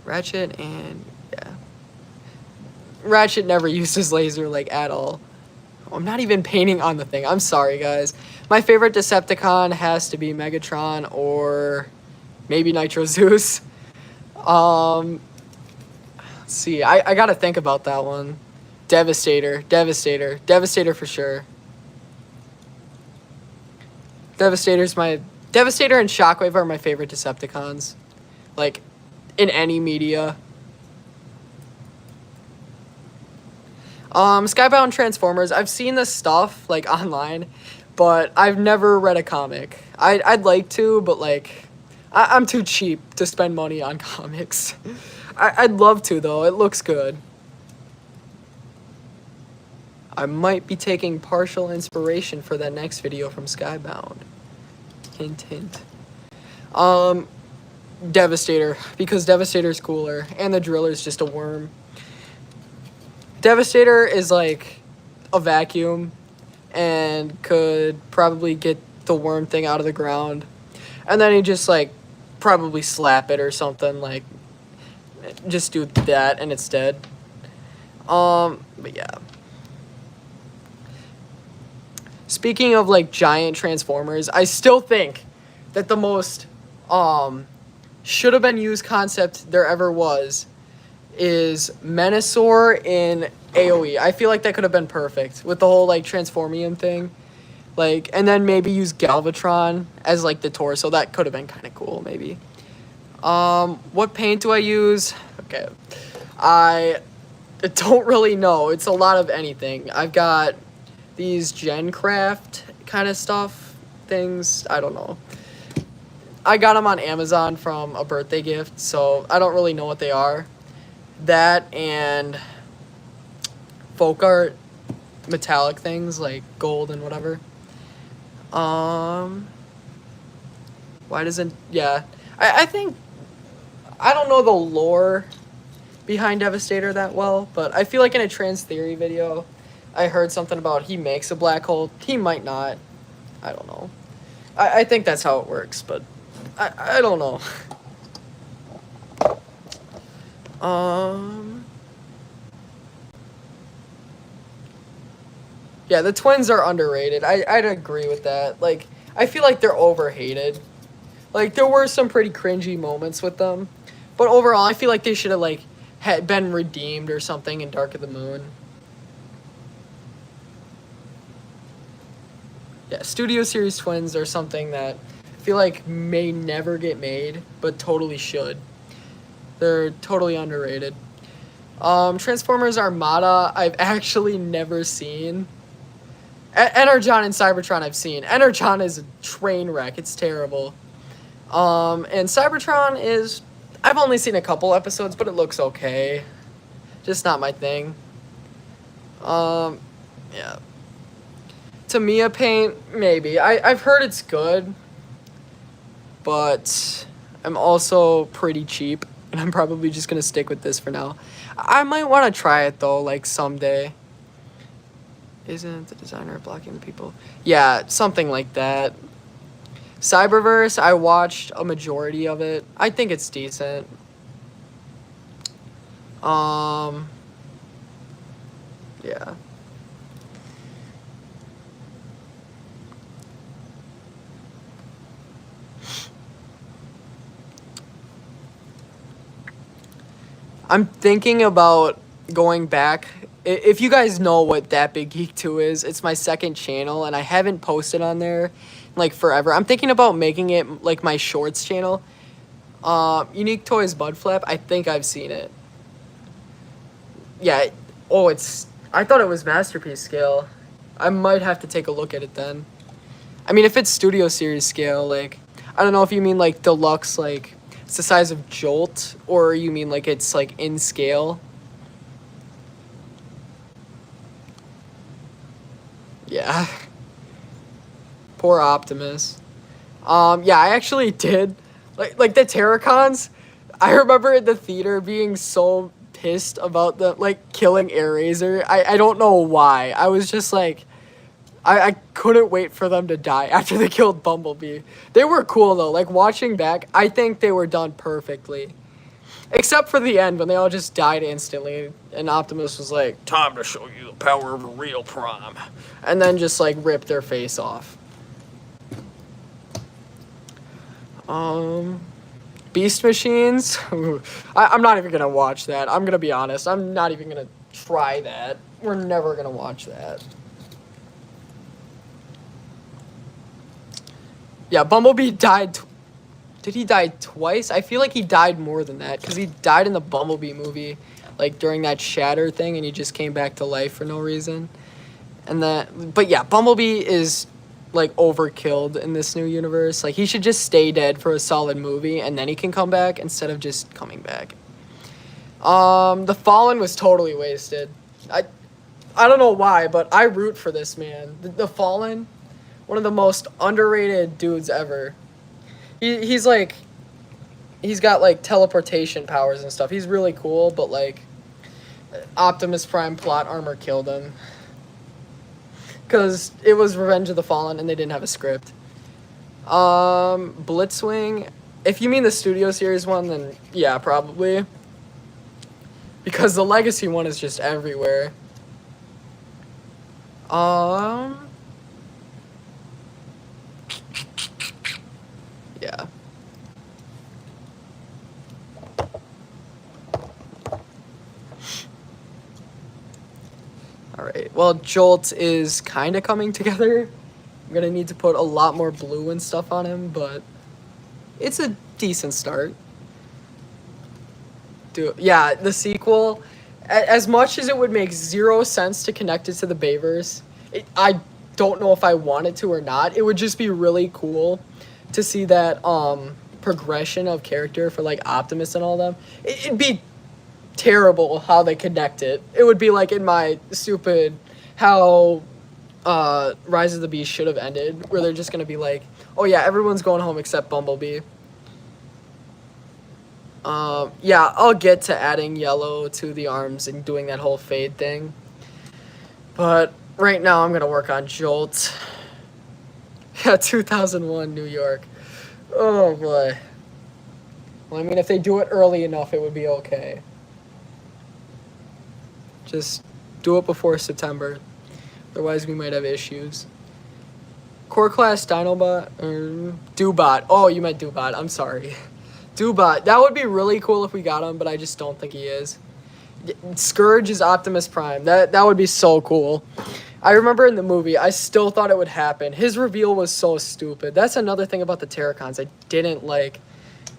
Ratchet and yeah. Ratchet never used his laser like at all. I'm not even painting on the thing. I'm sorry, guys. My favorite Decepticon has to be Megatron or maybe Nitro Zeus. Let's see. I gotta think about that one. Devastator for sure. Devastator and Shockwave are my favorite Decepticons. Like, in any media. Skybound Transformers, I've seen this stuff, like, online, but I've never read a comic. I'd like to, but, like, I'm too cheap to spend money on comics. I'd love to, though. It looks good. I might be taking partial inspiration for that next video from Skybound. Hint, hint. Devastator, because Devastator's cooler, and the Driller's just a worm. Devastator is like a vacuum, and could probably get the worm thing out of the ground. And then he just, like, probably slap it or something, like, just do that, and it's dead. But yeah. Speaking of, like, giant Transformers, I still think that the most should have been used concept there ever was is Menasor in AoE. I feel like that could have been perfect with the whole, like, Transformium thing. Like, and then maybe use Galvatron as, like, the torso. That could have been kind of cool, maybe. What paint do I use? Okay. I don't really know. It's a lot of anything. I've got these GenCraft kind of stuff, things, I don't know. I got them on Amazon from a birthday gift, so I don't really know what they are. That and folk art metallic things like gold and whatever. Why doesn't, yeah. I think, I don't know the lore behind Devastator that well, but I feel like in a Trans Theory video, I heard something about he makes a black hole. He might not. I don't know. I think that's how it works, but I don't know. Yeah, the twins are underrated. I'd agree with that. Like, I feel like they're overhated. Like, there were some pretty cringy moments with them, but overall, I feel like they should have, like, been redeemed or something in Dark of the Moon. Yeah, Studio Series twins are something that I feel like may never get made, but totally should. They're totally underrated. Transformers Armada, I've actually never seen. Energon and Cybertron I've seen. Energon is a train wreck. It's terrible. And Cybertron is... I've only seen a couple episodes, but it looks okay. Just not my thing. Yeah. Tamiya paint, maybe. I've heard it's good, but I'm also pretty cheap, and I'm probably just going to stick with this for now. I might want to try it, though, like, someday. Isn't the designer blocking the people? Yeah, something like that. Cyberverse, I watched a majority of it. I think it's decent. Yeah. I'm thinking about going back. If you guys know what That Big Geek 2 is, it's my second channel, and I haven't posted on there like forever. I'm thinking about making it like my shorts channel. Unique Toys Bud Flap. I think I've seen it. Yeah. Oh, it's. I thought it was masterpiece scale. I might have to take a look at it then. I mean, if it's Studio Series scale, like, I don't know if you mean like deluxe, like it's the size of Jolt, or you mean like it's like in scale. Yeah. Poor Optimus. Yeah, I actually did. Like the Terracons, I remember in the theater being so pissed about the, like, killing Airazor. I don't know why. I was just like, I couldn't wait for them to die after they killed Bumblebee. They were cool, though. Like, watching back, I think they were done perfectly. Except for the end, when they all just died instantly, and Optimus was like, time to show you the power of a real Prime. And then just, like, ripped their face off. Beast Machines? I'm not even gonna watch that. I'm gonna be honest. I'm not even gonna try that. We're never gonna watch that. Yeah, Bumblebee died. Did he die twice? I feel like he died more than that, because he died in the Bumblebee movie, like during that shatter thing, and he just came back to life for no reason. And but yeah, Bumblebee is like overkilled in this new universe. Like, he should just stay dead for a solid movie, and then he can come back instead of just coming back. The Fallen was totally wasted. I don't know why, but I root for this man. The Fallen, one of the most underrated dudes ever. He's like, he's got like teleportation powers and stuff. He's really cool, but like, Optimus Prime plot armor killed him. Because it was Revenge of the Fallen and they didn't have a script. Blitzwing. If you mean the Studio Series one, then yeah, probably. Because the Legacy one is just everywhere. Yeah. Alright, well, Jolt is kind of coming together. I'm going to need to put a lot more blue and stuff on him, but it's a decent start. Yeah, the sequel, as much as it would make zero sense to connect it to the Bayverse, I don't know if I wanted to or not. It would just be really cool to see that progression of character for, like, Optimus and all them. It'd be terrible how they connect it. It would be like in my stupid how Rise of the Beast should have ended, where they're just gonna be like, oh yeah, everyone's going home except Bumblebee. Yeah, I'll get to adding yellow to the arms and doing that whole fade thing, but right now I'm gonna work on Jolt. Yeah, 2001 New York. Oh boy. Well, I mean, if they do it early enough, it would be okay. Just do it before September. Otherwise, we might have issues. Core Class Dinobot? Doobot. Oh, you meant Doobot. I'm sorry. Doobot. That would be really cool if we got him, but I just don't think he is. Scourge is Optimus Prime. That would be so cool. I remember in the movie, I still thought it would happen. His reveal was so stupid. That's another thing about the Terracons I didn't like,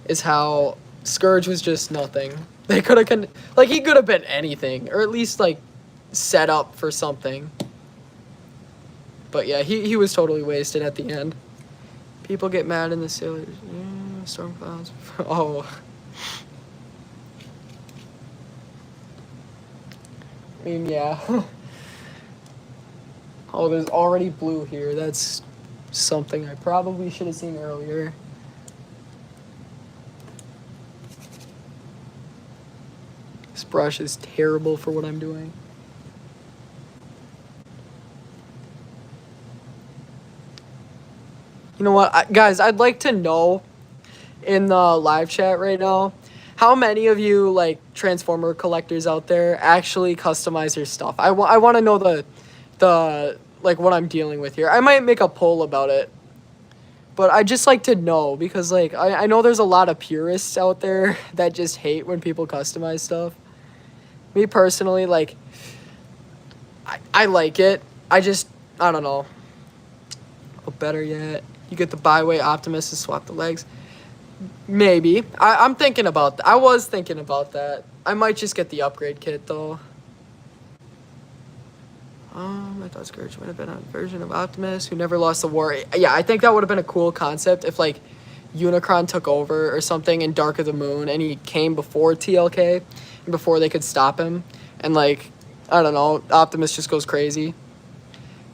is how Scourge was just nothing. They could have, like, he could have been anything, or at least, like, set up for something. But yeah, he was totally wasted at the end. People get mad in the sailors. Yeah, storm clouds. Oh. I mean, yeah. Oh, there's already blue here. That's something I probably should have seen earlier. This brush is terrible for what I'm doing. You know what, guys, I'd like to know in the live chat right now, how many of you, like, Transformer collectors out there actually customize your stuff? I want to know the like, what I'm dealing with here. I might make a poll about it. But I just like to know because, like, I know there's a lot of purists out there that just hate when people customize stuff. Me personally, like, I like it. I don't know. Or better yet, you get the byway Optimus to swap the legs. Maybe. I'm thinking about that. I was thinking about that. I might just get the upgrade kit, though. I thought Scourge would have been a version of Optimus who never lost the war. Yeah, I think that would have been a cool concept if, like, Unicron took over or something in Dark of the Moon and he came before TLK and before they could stop him. And, like, I don't know, Optimus just goes crazy.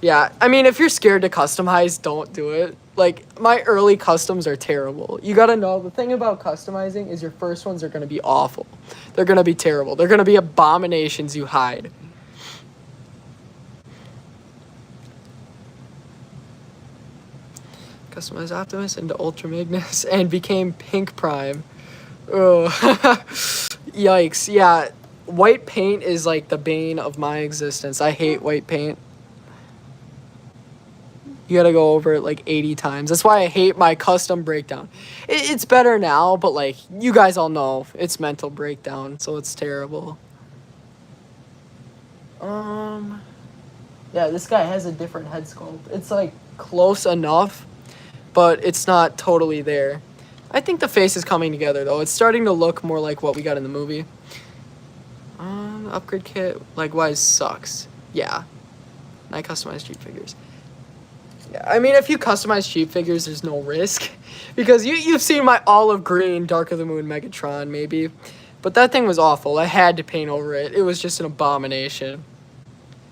Yeah, I mean, if you're scared to customize, don't do it. Like, my early customs are terrible. You gotta know, the thing about customizing is your first ones are gonna be awful. They're gonna be terrible. They're gonna be abominations you hide. Customized Optimus into Ultra Magnus and became Pink Prime. Oh, yikes. Yeah, white paint is like the bane of my existence. I hate white paint. You gotta go over it like 80 times. That's why I hate my custom breakdown. It's better now, but like, you guys all know it's mental breakdown, so it's terrible. Yeah, this guy has a different head sculpt. It's like close enough, but it's not totally there. I think the face is coming together though. It's starting to look more like what we got in the movie. Upgrade kit likewise sucks. Yeah. I customize cheap figures. Yeah, I mean, if you customize cheap figures, there's no risk. Because you've seen my olive green Dark of the Moon Megatron, maybe. But that thing was awful. I had to paint over it. It was just an abomination.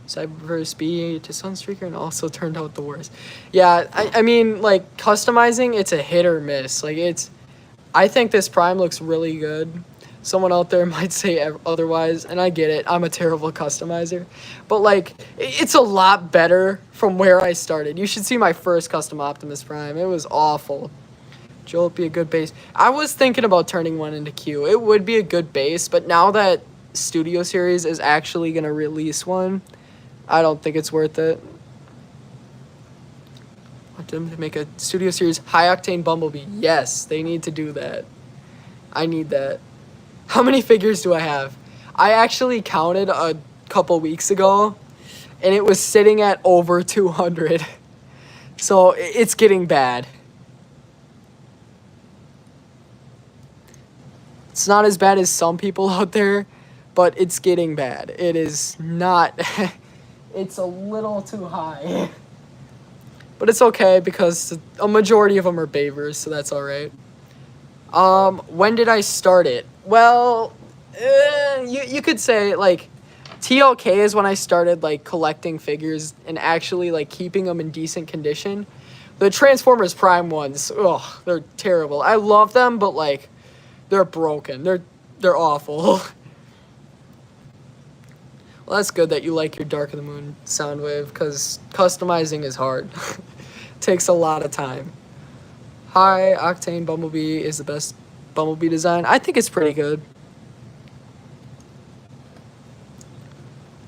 Cyberverse B to Sunstreaker and also turned out the worst. Yeah, I mean, like, customizing, it's a hit or miss. Like, I think this Prime looks really good. Someone out there might say otherwise, and I get it. I'm a terrible customizer. But, like, it's a lot better from where I started. You should see my first custom Optimus Prime. It was awful. Joel would be a good base. I was thinking about turning one into Q. It would be a good base, but now that Studio Series is actually going to release one, I don't think it's worth it. I want them to make a Studio Series high-octane Bumblebee. Yes, they need to do that. I need that. How many figures do I have? I actually counted a couple weeks ago, and it was sitting at over 200. So it's getting bad. It's not as bad as some people out there, but it's getting bad. It is not... It's a little too high. But it's okay because a majority of them are Bayverse, so that's alright. When did I start it? Well, you could say, like, TLK is when I started, like, collecting figures and actually, like, keeping them in decent condition. The Transformers Prime ones, ugh, they're terrible. I love them, but, like, they're broken. They're awful. Well, that's good that you like your Dark of the Moon Soundwave, because customizing is hard. Takes a lot of time. High Octane Bumblebee is the best Bumblebee design. I think it's pretty good.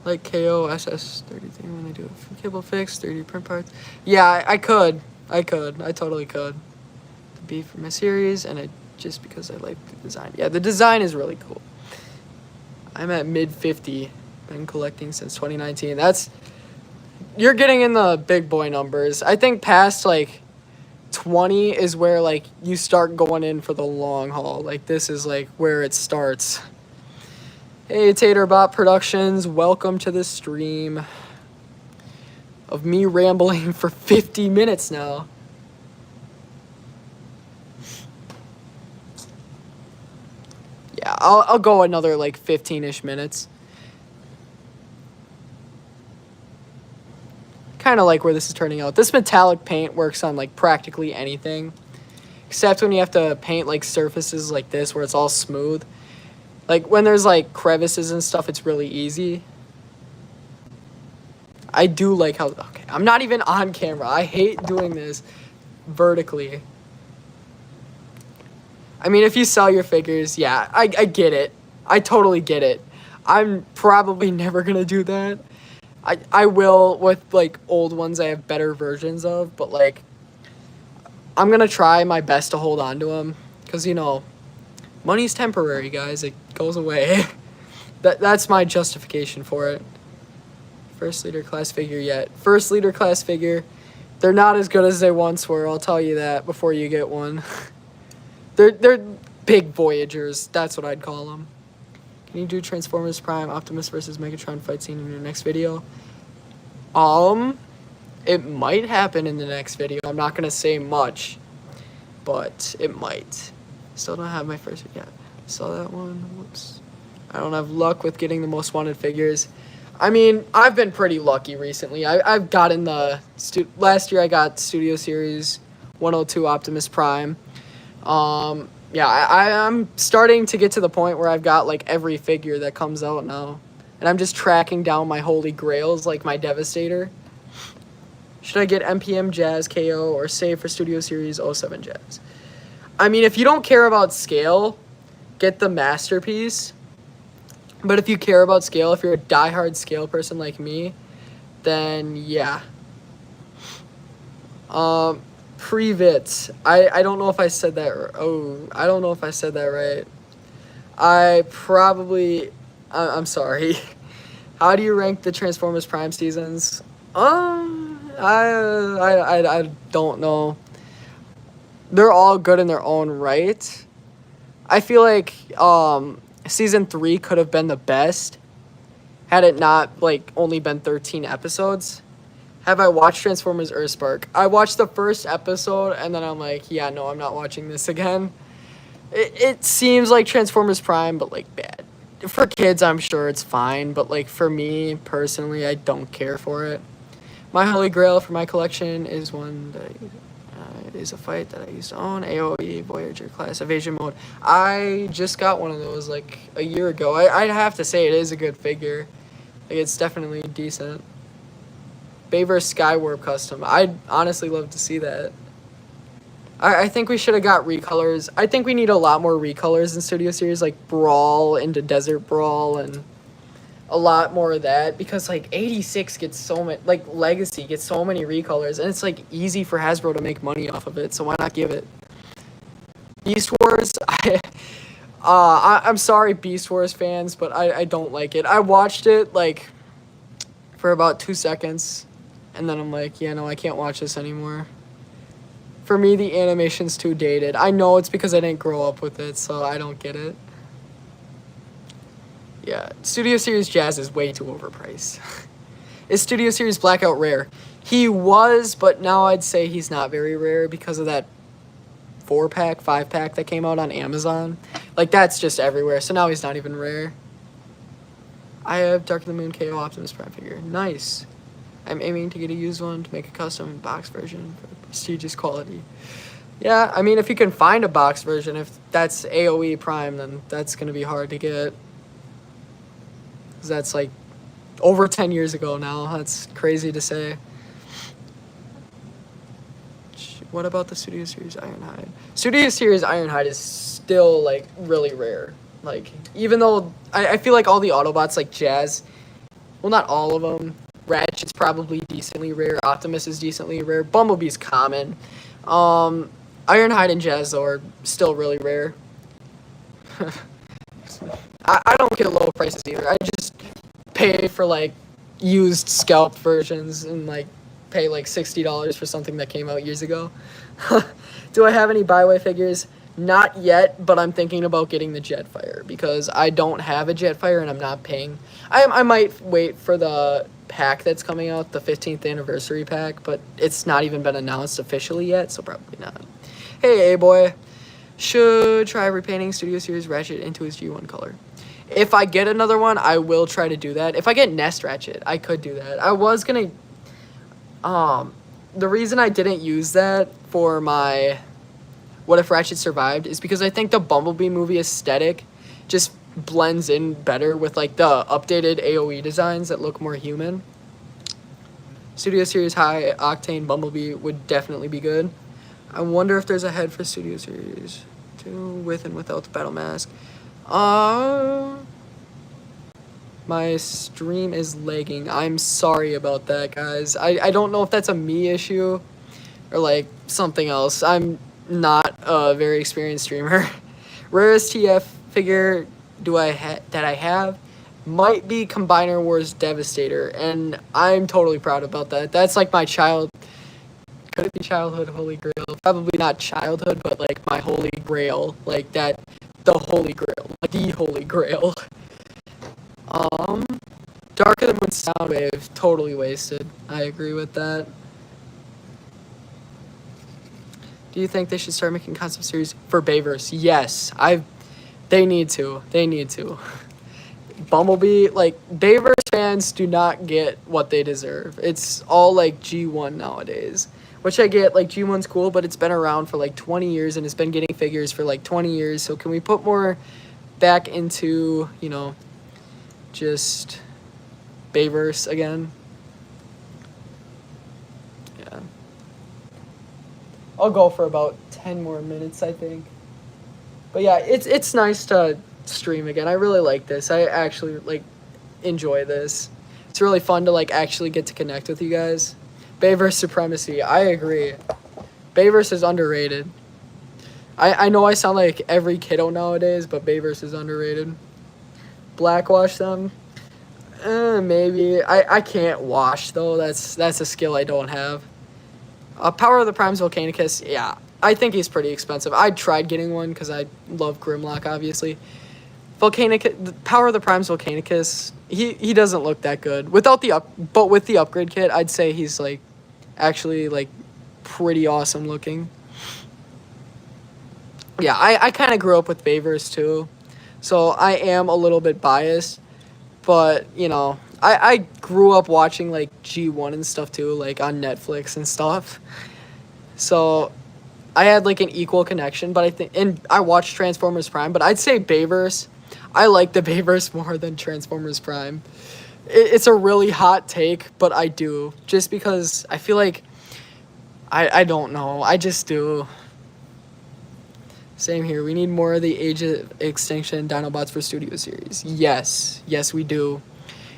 Like KO SS 33 when I do a cable fix, 3D print parts. Yeah, I could. I totally could. The B for my series, and just because I like the design. Yeah, the design is really cool. I'm at mid 50. Been collecting since 2019. You're getting in the big boy numbers. I think past like 20 is where like you start going in for the long haul. Like this is like where it starts. Hey, Taterbot Productions, welcome to the stream of me rambling for 50 minutes now. Yeah, I'll go another like 15-ish minutes. Kind of like where this is turning out. This metallic paint works on like practically anything, except when you have to paint like surfaces like this where it's all smooth. Like when there's like crevices and stuff, it's really easy. I do like how, okay, I'm not even on camera. I hate doing this vertically. I mean, if you sell your figures, yeah, I get it. I totally get it. I'm probably never gonna do that. I will with like old ones I have better versions of, but like I'm going to try my best to hold on to him. Because, you know, money's temporary, guys. It goes away. That's my justification for it. First leader class figure yet. First leader class figure. They're not as good as they once were. I'll tell you that before you get one. They're big Voyagers. That's what I'd call them. Can you do Transformers Prime Optimus versus Megatron fight scene in your next video? It might happen in the next video. I'm not gonna say much, but it might. Still don't have my first yet. Saw that one. Whoops. I don't have luck with getting the most wanted figures. I mean, I've been pretty lucky recently. I've gotten the last year I got Studio Series 102 Optimus Prime. Yeah, I'm starting to get to the point where I've got like every figure that comes out now, and I'm just tracking down my holy grails like my Devastator. Should I get MPM Jazz KO or save for Studio Series 07 Jazz? I mean, if you don't care about scale, get the Masterpiece. But if you care about scale, if you're a diehard scale person like me, then yeah. Previt. I don't know if I said that. I don't know if I said that right. I'm sorry. How do you rank the Transformers Prime seasons? I don't know. They're all good in their own right. I feel like season 3 could have been the best had it not like only been 13 episodes. Have I watched Transformers Earthspark? I watched the first episode and then I'm like, yeah, no, I'm not watching this again. It seems like Transformers Prime, but like bad. For kids, I'm sure it's fine, but like for me personally, I don't care for it. My holy grail for my collection is one that is a fight that I used to own, AOE Voyager class evasion mode. I just got one of those like a year ago. I'd have to say it is a good figure. Like it's definitely decent. Bayverse Skywarp custom. I'd honestly love to see that. I think we should have got recolors. I think we need a lot more recolors in Studio Series, like Brawl into Desert Brawl and a lot more of that, because like 86 gets so much, like Legacy gets so many recolors, and it's like easy for Hasbro to make money off of it, so why not give it? Beast Wars, I'm sorry Beast Wars fans, but I don't like it. I watched it like for about 2 seconds, and then I'm like, yeah, no, I can't watch this anymore. For me, the animation's too dated. I know it's because I didn't grow up with it, so I don't get it. Yeah, Studio Series Jazz is way too overpriced. Is Studio Series Blackout rare? He was, but now I'd say he's not very rare because of that 4-pack, 5-pack that came out on Amazon. Like, that's just everywhere, so now he's not even rare. I have Dark of the Moon KO Optimus Prime figure. Nice. I'm aiming to get a used one to make a custom box version for prestigious quality. Yeah, I mean, if you can find a box version, if that's AOE Prime, then that's going to be hard to get. Because that's like over 10 years ago now. That's crazy to say. What about the Studio Series Ironhide? Studio Series Ironhide is still like really rare. Like, even though I feel like all the Autobots, like Jazz, well, not all of them. Ratchet's probably decently rare. Optimus is decently rare. Bumblebee's common. Ironhide and Jazz, though, are still really rare. I don't get low prices either. I just pay for, like, used scalped versions and, like, pay, like, $60 for something that came out years ago. Do I have any Byway figures? Not yet, but I'm thinking about getting the Jetfire because I don't have a Jetfire and I'm not paying. I might wait for the pack that's coming out, the 15th anniversary pack, but it's not even been announced officially yet, so probably not. Hey, A-Boy. Should try repainting Studio Series Ratchet into his G1 color. If I get another one, I will try to do that. If I get Nest Ratchet, I could do that. I was gonna... the reason I didn't use that for my What If Ratchet Survived is because I think the Bumblebee movie aesthetic just blends in better with like the updated AOE designs that look more human. Studio Series High Octane Bumblebee would definitely be good. I wonder if there's a head for Studio Series 2 with and without the battle mask. My stream is lagging. I'm sorry about that, guys. I don't know if that's a me issue, or like something else. I'm not a very experienced streamer. Rarest TF figure that I have might be Combiner Wars Devastator, and I'm totally proud about that. That's like my could it be childhood holy grail? Probably not childhood, but like my holy grail, like that, the holy grail, like the holy grail. Darker Than Moon Soundwave, totally wasted. I agree with that. Do you think they should start making concept series for Bayverse? Yes, they need to. They need to. Bumblebee, like, Bayverse fans do not get what they deserve. It's all like G1 nowadays, which I get. Like, G1's cool, but it's been around for like 20 years and it's been getting figures for like 20 years. So can we put more back into, you know, just Bayverse again? Yeah. I'll go for about 10 more minutes, I think. But yeah, it's nice to stream again. I really like this. I actually like enjoy this. It's really fun to like actually get to connect with you guys. Bayverse supremacy. I agree. Bayverse is underrated. I know I sound like every kiddo nowadays, but Bayverse is underrated. Blackwash them. Maybe. I can't wash though. That's a skill I don't have. Power of the Primes Volcanicus. Yeah, I think he's pretty expensive. I tried getting one because I love Grimlock, obviously. Power of the Primes Volcanicus. He doesn't look that good without but with the upgrade kit, I'd say he's like actually like pretty awesome looking. Yeah, I kind of grew up with Bayverse too, so I am a little bit biased. But you know, I grew up watching like G1 and stuff too, like on Netflix and stuff. So I had like an equal connection, but I watched Transformers Prime, but I'd say Bayverse. I like the Bayverse more than Transformers Prime. It's a really hot take, but I do. Just because I feel like, I don't know. I just do. Same here. We need more of the Age of Extinction Dinobots for Studio Series. Yes. Yes, we do.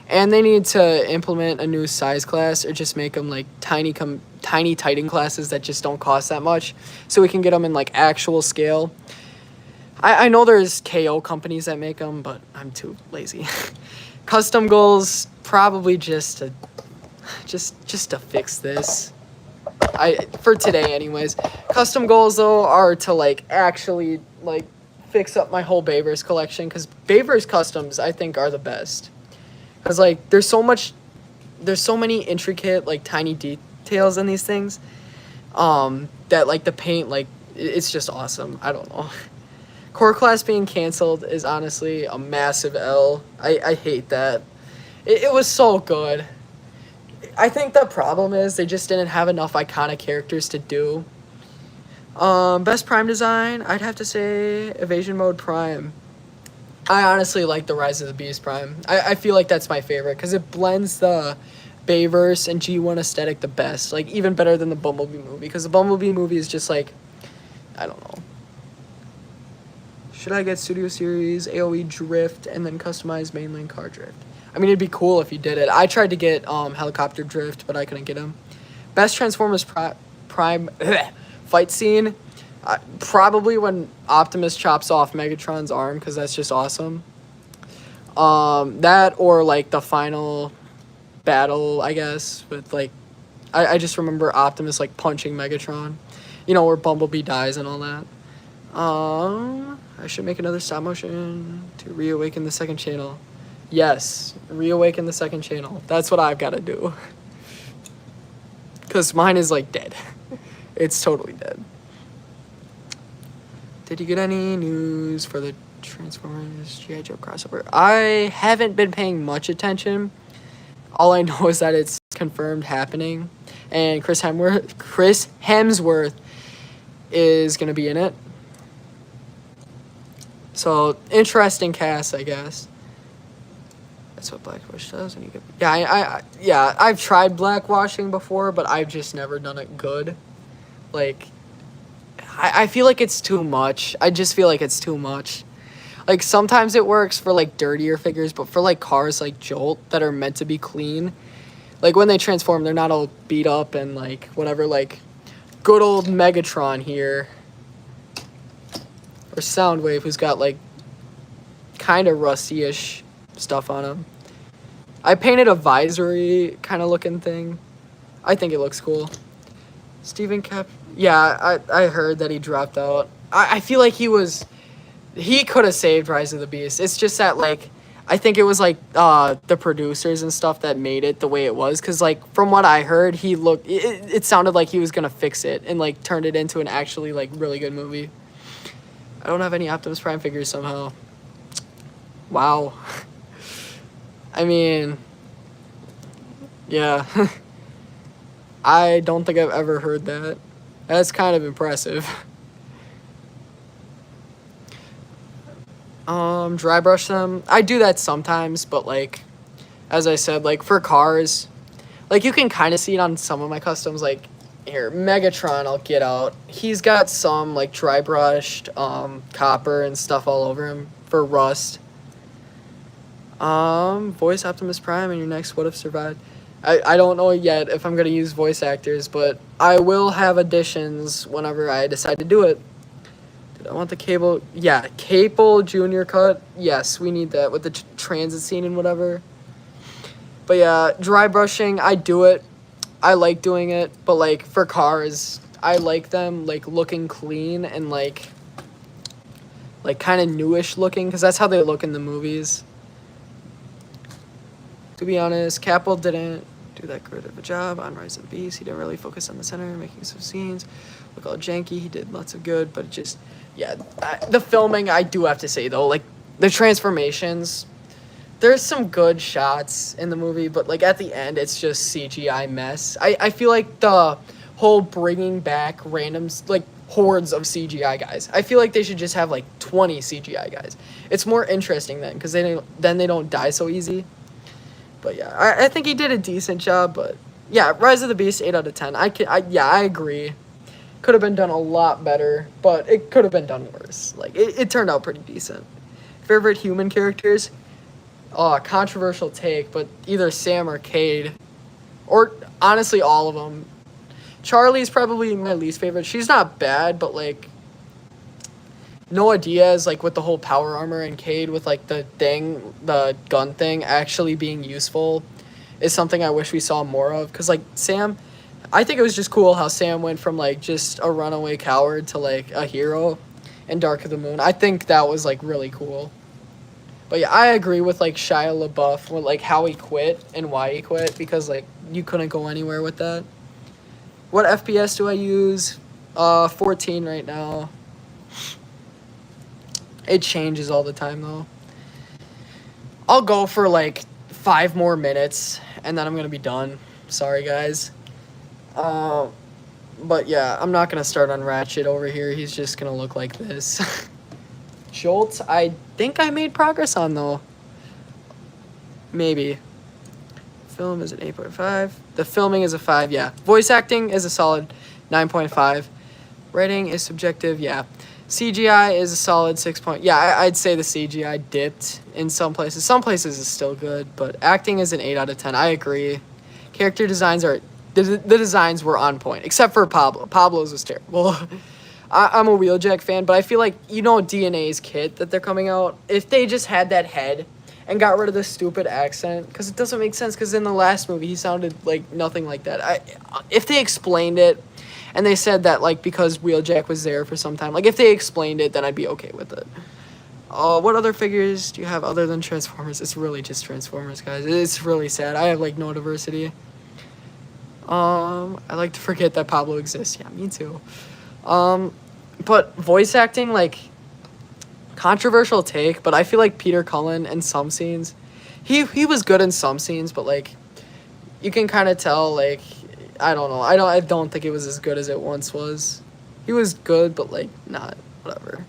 And they need to implement a new size class or just make them like tiny Titan classes that just don't cost that much. So we can get them in like actual scale. I know there's KO companies that make them, but I'm too lazy. Custom goals, probably just to fix this. For today anyways. Custom goals though are to like actually like fix up my whole Bayverse collection, because Bayverse customs I think are the best. Because like there's so many intricate like tiny details in these things that like the paint, like it's just awesome. I don't know. Core class being canceled is honestly a massive L. I hate that. It was so good. I think the problem is they just didn't have enough iconic characters to do. Best Prime design, I'd have to say Evasion Mode Prime. I honestly like the Rise of the Beast Prime. I feel like that's my favorite because it blends the Bayverse and G1 aesthetic the best. Like even better than the Bumblebee movie, because the Bumblebee movie is just like, I don't know. Should I get Studio Series, AoE Drift, and then customize mainline car drift? I mean, it'd be cool if you did it. I tried to get Helicopter Drift, but I couldn't get him. Best Transformers Prime fight scene? Probably when Optimus chops off Megatron's arm, because that's just awesome. That or, like, the final battle, I guess, with, like... I just remember Optimus, like, punching Megatron. You know, where Bumblebee dies and all that. I should make another stop motion to reawaken the second channel. Yes, reawaken the second channel. That's what I've got to do. Because mine is, like, dead. It's totally dead. Did you get any news for the Transformers G.I. Joe crossover? I haven't been paying much attention. All I know is that it's confirmed happening. And Chris Hemsworth is going to be in it. So, interesting cast, I guess. That's what Blackwash does. When you get, I've tried blackwashing before, but I've just never done it good. Like, I feel like it's too much. I just feel like it's too much. Like, sometimes it works for, like, dirtier figures, but for, like, cars like Jolt that are meant to be clean, like, when they transform, they're not all beat up and, like, whatever. Like, good old Megatron here. Or Soundwave, who's got like kind of rusty-ish stuff on him. I painted a visory kind of looking thing. I think it looks cool. Steven Cap. Yeah, I heard that he dropped out. I feel like he could have saved Rise of the Beast. It's just that, like, I think it was, like, the producers and stuff that made it the way it was. Because, like, from what I heard, it sounded like he was going to fix it and, like, turned it into an actually, like, really good movie. I don't have any Optimus Prime figures somehow. Wow. I mean, yeah. I don't think I've ever heard that. That's kind of impressive. Dry brush them. I do that sometimes, but like, as I said, like for cars, like you can kind of see it on some of my customs. Like here, Megatron, I'll get out. He's got some like dry brushed copper and stuff all over him for rust. Voice Optimus Prime in your next What If Survived. I don't know yet if I'm going to use voice actors, but I will have additions whenever I decide to do it. Did I want the Cable? Yeah, Cable Junior cut. Yes, we need that with the transit scene and whatever. But yeah, dry brushing, I do it. I like doing it, but like for cars, I like them like looking clean and like kind of newish looking because that's how they look in the movies. To be honest, Capel didn't do that great of a job on Rise of the Beast. He didn't really focus on the center, making some scenes look all janky. He did lots of good, but it just, yeah. The filming, I do have to say, though, like, the transformations, there's some good shots in the movie, but, like, at the end, it's just CGI mess. I feel like the whole bringing back random, like, hordes of CGI guys. I feel like they should just have, like, 20 CGI guys. It's more interesting then, because then they don't die so easy. But yeah, I think he did a decent job. But yeah, Rise of the Beast, 8 out of 10. I agree. Could have been done a lot better, but it could have been done worse. Like it turned out pretty decent. Favorite human characters? Controversial take, but either Sam or Cade, or honestly all of them. Charlie's probably my least favorite. She's not bad, but like Noah Diaz, like with the whole power armor, and Cade with like the gun thing actually being useful is something I wish we saw more of. Because like Sam, I think it was just cool how Sam went from like just a runaway coward to like a hero in Dark of the Moon. I think that was like really cool. But yeah, I agree with like Shia LaBeouf with like how he quit and why he quit, because like you couldn't go anywhere with that. What FPS do I use? 14 right now. It changes all the time, though. I'll go for, like, 5 more minutes, and then I'm going to be done. Sorry, guys. But, yeah, I'm not going to start on Ratchet over here. He's just going to look like this. Jolt, I think I made progress on, though. Maybe. Film is an 8.5. The filming is a 5, yeah. Voice acting is a solid 9.5. Writing is subjective, yeah. CGI is a solid 6 point. Yeah, I'd say the CGI dipped in some places. Some places is still good, but acting is an 8 out of 10. I agree. Character designs are... The designs were on point, except for Pablo. Pablo's was terrible. I'm a Wheeljack fan, but I feel like, you know, DNA's kit that they're coming out, if they just had that head and got rid of the stupid accent, because it doesn't make sense, because in the last movie, he sounded like nothing like that. If they explained it, and they said that, like, because Wheeljack was there for some time. Like, if they explained it, then I'd be okay with it. What other figures do you have other than Transformers? It's really just Transformers, guys. It's really sad. I have, like, no diversity. I like to forget that Pablo exists. Yeah, me too. But voice acting, like, controversial take, but I feel like Peter Cullen in some scenes, he was good in some scenes, but, like, you can kind of tell, like... I don't know. I don't think it was as good as it once was. He was good, but, like, not. Whatever.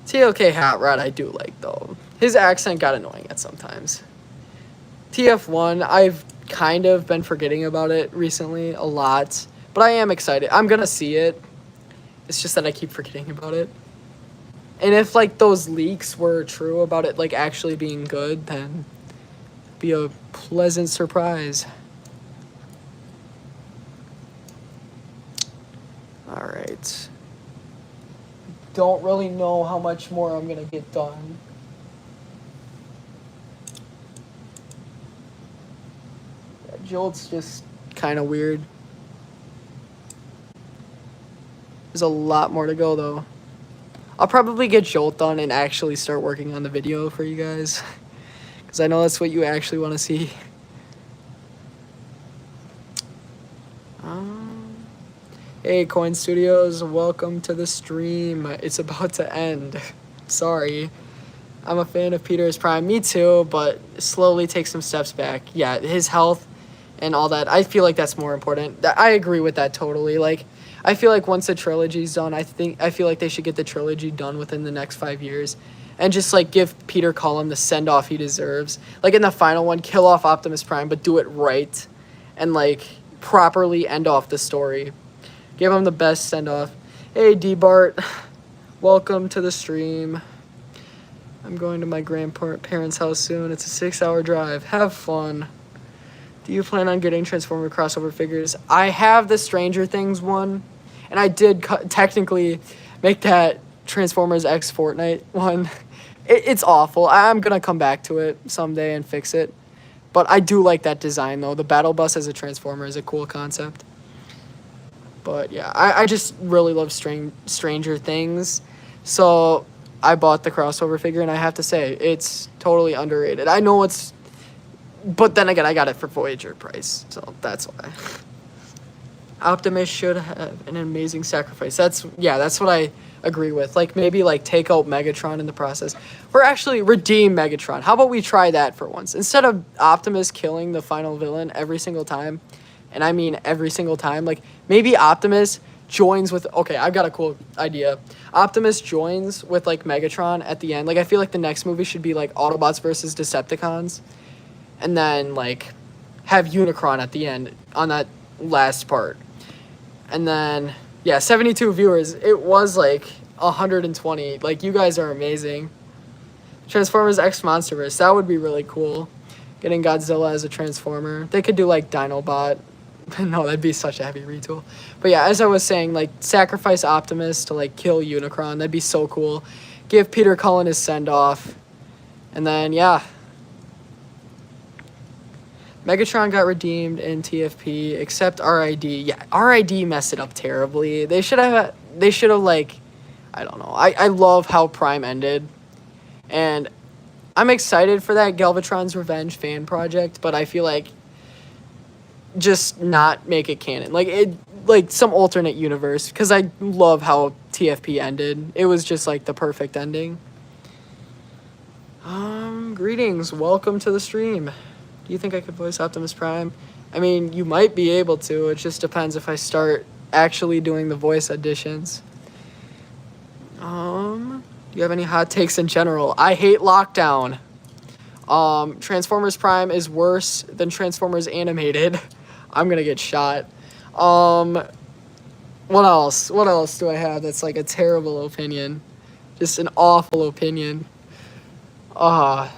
TLK Hot Rod I do like, though. His accent got annoying at sometimes. TF1, I've kind of been forgetting about it recently a lot. But I am excited. I'm going to see it. It's just that I keep forgetting about it. And if, like, those leaks were true about it, like, actually being good, then it'd be a pleasant surprise. Alright. Don't really know how much more I'm gonna get done. Yeah, Jolt's just kind of weird. There's a lot more to go, though. I'll probably get Jolt done and actually start working on the video for you guys. Because I know that's what you actually want to see. Hey, Coin Studios, welcome to the stream. It's about to end. Sorry. I'm a fan of Peter's Prime. Me too, but slowly take some steps back. Yeah, his health and all that. I feel like that's more important. I agree with that totally. Like, I feel like once the trilogy's done, I feel like they should get the trilogy done within the next 5 years. And just, like, give Peter Cullen the send-off he deserves. Like, in the final one, kill off Optimus Prime, but do it right. And, like, properly end off the story. Give him the best send-off. Hey, D-Bart. Welcome to the stream. I'm going to my grandparents' house soon. It's a 6-hour drive. Have fun. Do you plan on getting Transformer crossover figures? I have the Stranger Things one. And I did technically make that Transformers X Fortnite one. It's awful. I'm going to come back to it someday and fix it. But I do like that design, though. The battle bus as a Transformer is a cool concept. But yeah, I just really love Stranger Things. So I bought the crossover figure, and I have to say, it's totally underrated. I know it's... But then again, I got it for Voyager price, so that's why. Optimus should have an amazing sacrifice. That's what I agree with. Like, maybe, like, take out Megatron in the process. Or actually redeem Megatron. How about we try that for once? Instead of Optimus killing the final villain every single time, and I mean every single time, like, maybe Optimus joins with... Okay, I've got a cool idea. Optimus joins with, like, Megatron at the end. Like, I feel like the next movie should be, like, Autobots versus Decepticons. And then, like, have Unicron at the end on that last part. And then, yeah, 72 viewers. It was, like, 120. Like, you guys are amazing. Transformers X Monsterverse. That would be really cool. Getting Godzilla as a Transformer. They could do, like, Dinobot. No, that'd be such a heavy retool. But yeah, as I was saying, like, sacrifice Optimus to, like, kill Unicron. That'd be so cool. Give Peter Cullen his send-off. And then, yeah. Megatron got redeemed in TFP, except RID. Yeah, RID messed it up terribly. They should have, like, I don't know. I love how Prime ended. And I'm excited for that Galvatron's Revenge fan project, but I feel like just not make it canon. Like some alternate universe, because I love how TFP ended. It was just, like, the perfect ending. Greetings. Welcome to the stream. Do you think I could voice Optimus Prime? I mean, you might be able to. It just depends if I start actually doing the voice auditions. Do you have any hot takes in general? I hate Lockdown. Transformers Prime is worse than Transformers Animated. I'm gonna get shot. What else? What else do I have that's, like, a terrible opinion? Just an awful opinion. Fall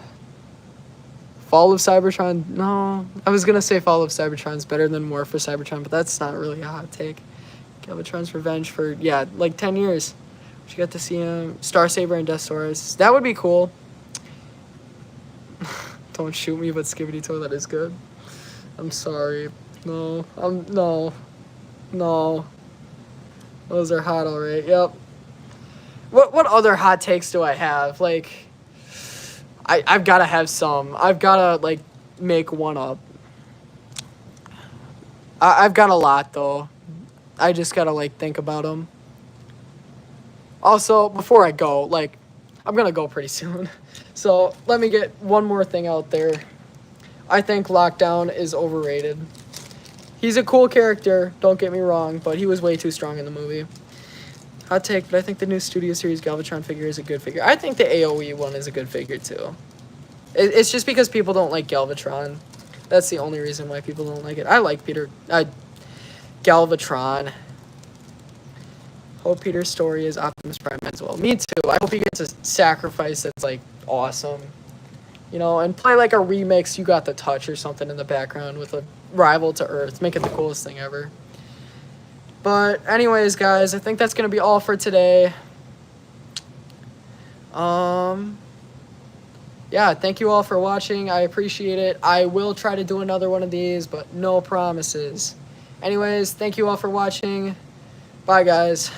of Cybertron? No. I was gonna say Fall of Cybertron's better than War for Cybertron, but that's not really a hot take. Galvatron's Revenge for, yeah, like 10 years. You got to see him. Starsaber and Deathsaurus. That would be cool. Don't shoot me, but Skibidi Toilet is good. I'm sorry. No. No. Those are hot, alright. Yep. What other hot takes do I have? Like, I've got to have some. I've got to, like, make one up. I've got a lot, though. I just got to, like, think about them. Also, before I go, like, I'm going to go pretty soon. So, let me get one more thing out there. I think Lockdown is overrated. He's a cool character, don't get me wrong, but he was way too strong in the movie. Hot take, but I think the new Studio Series Galvatron figure is a good figure. I think the AoE one is a good figure, too. It's just because people don't like Galvatron. That's the only reason why people don't like it. I like Galvatron. Hope Peter's story is Optimus Prime as well. Me too. I hope he gets a sacrifice that's, like, awesome. You know, and play, like, a remix You Got the Touch or something in the background with a rival to Earth. Make it the coolest thing ever. But anyways, guys, I think that's going to be all for today. Yeah, thank you all for watching. I appreciate it. I will try to do another one of these, but no promises. Anyways, thank you all for watching. Bye, guys.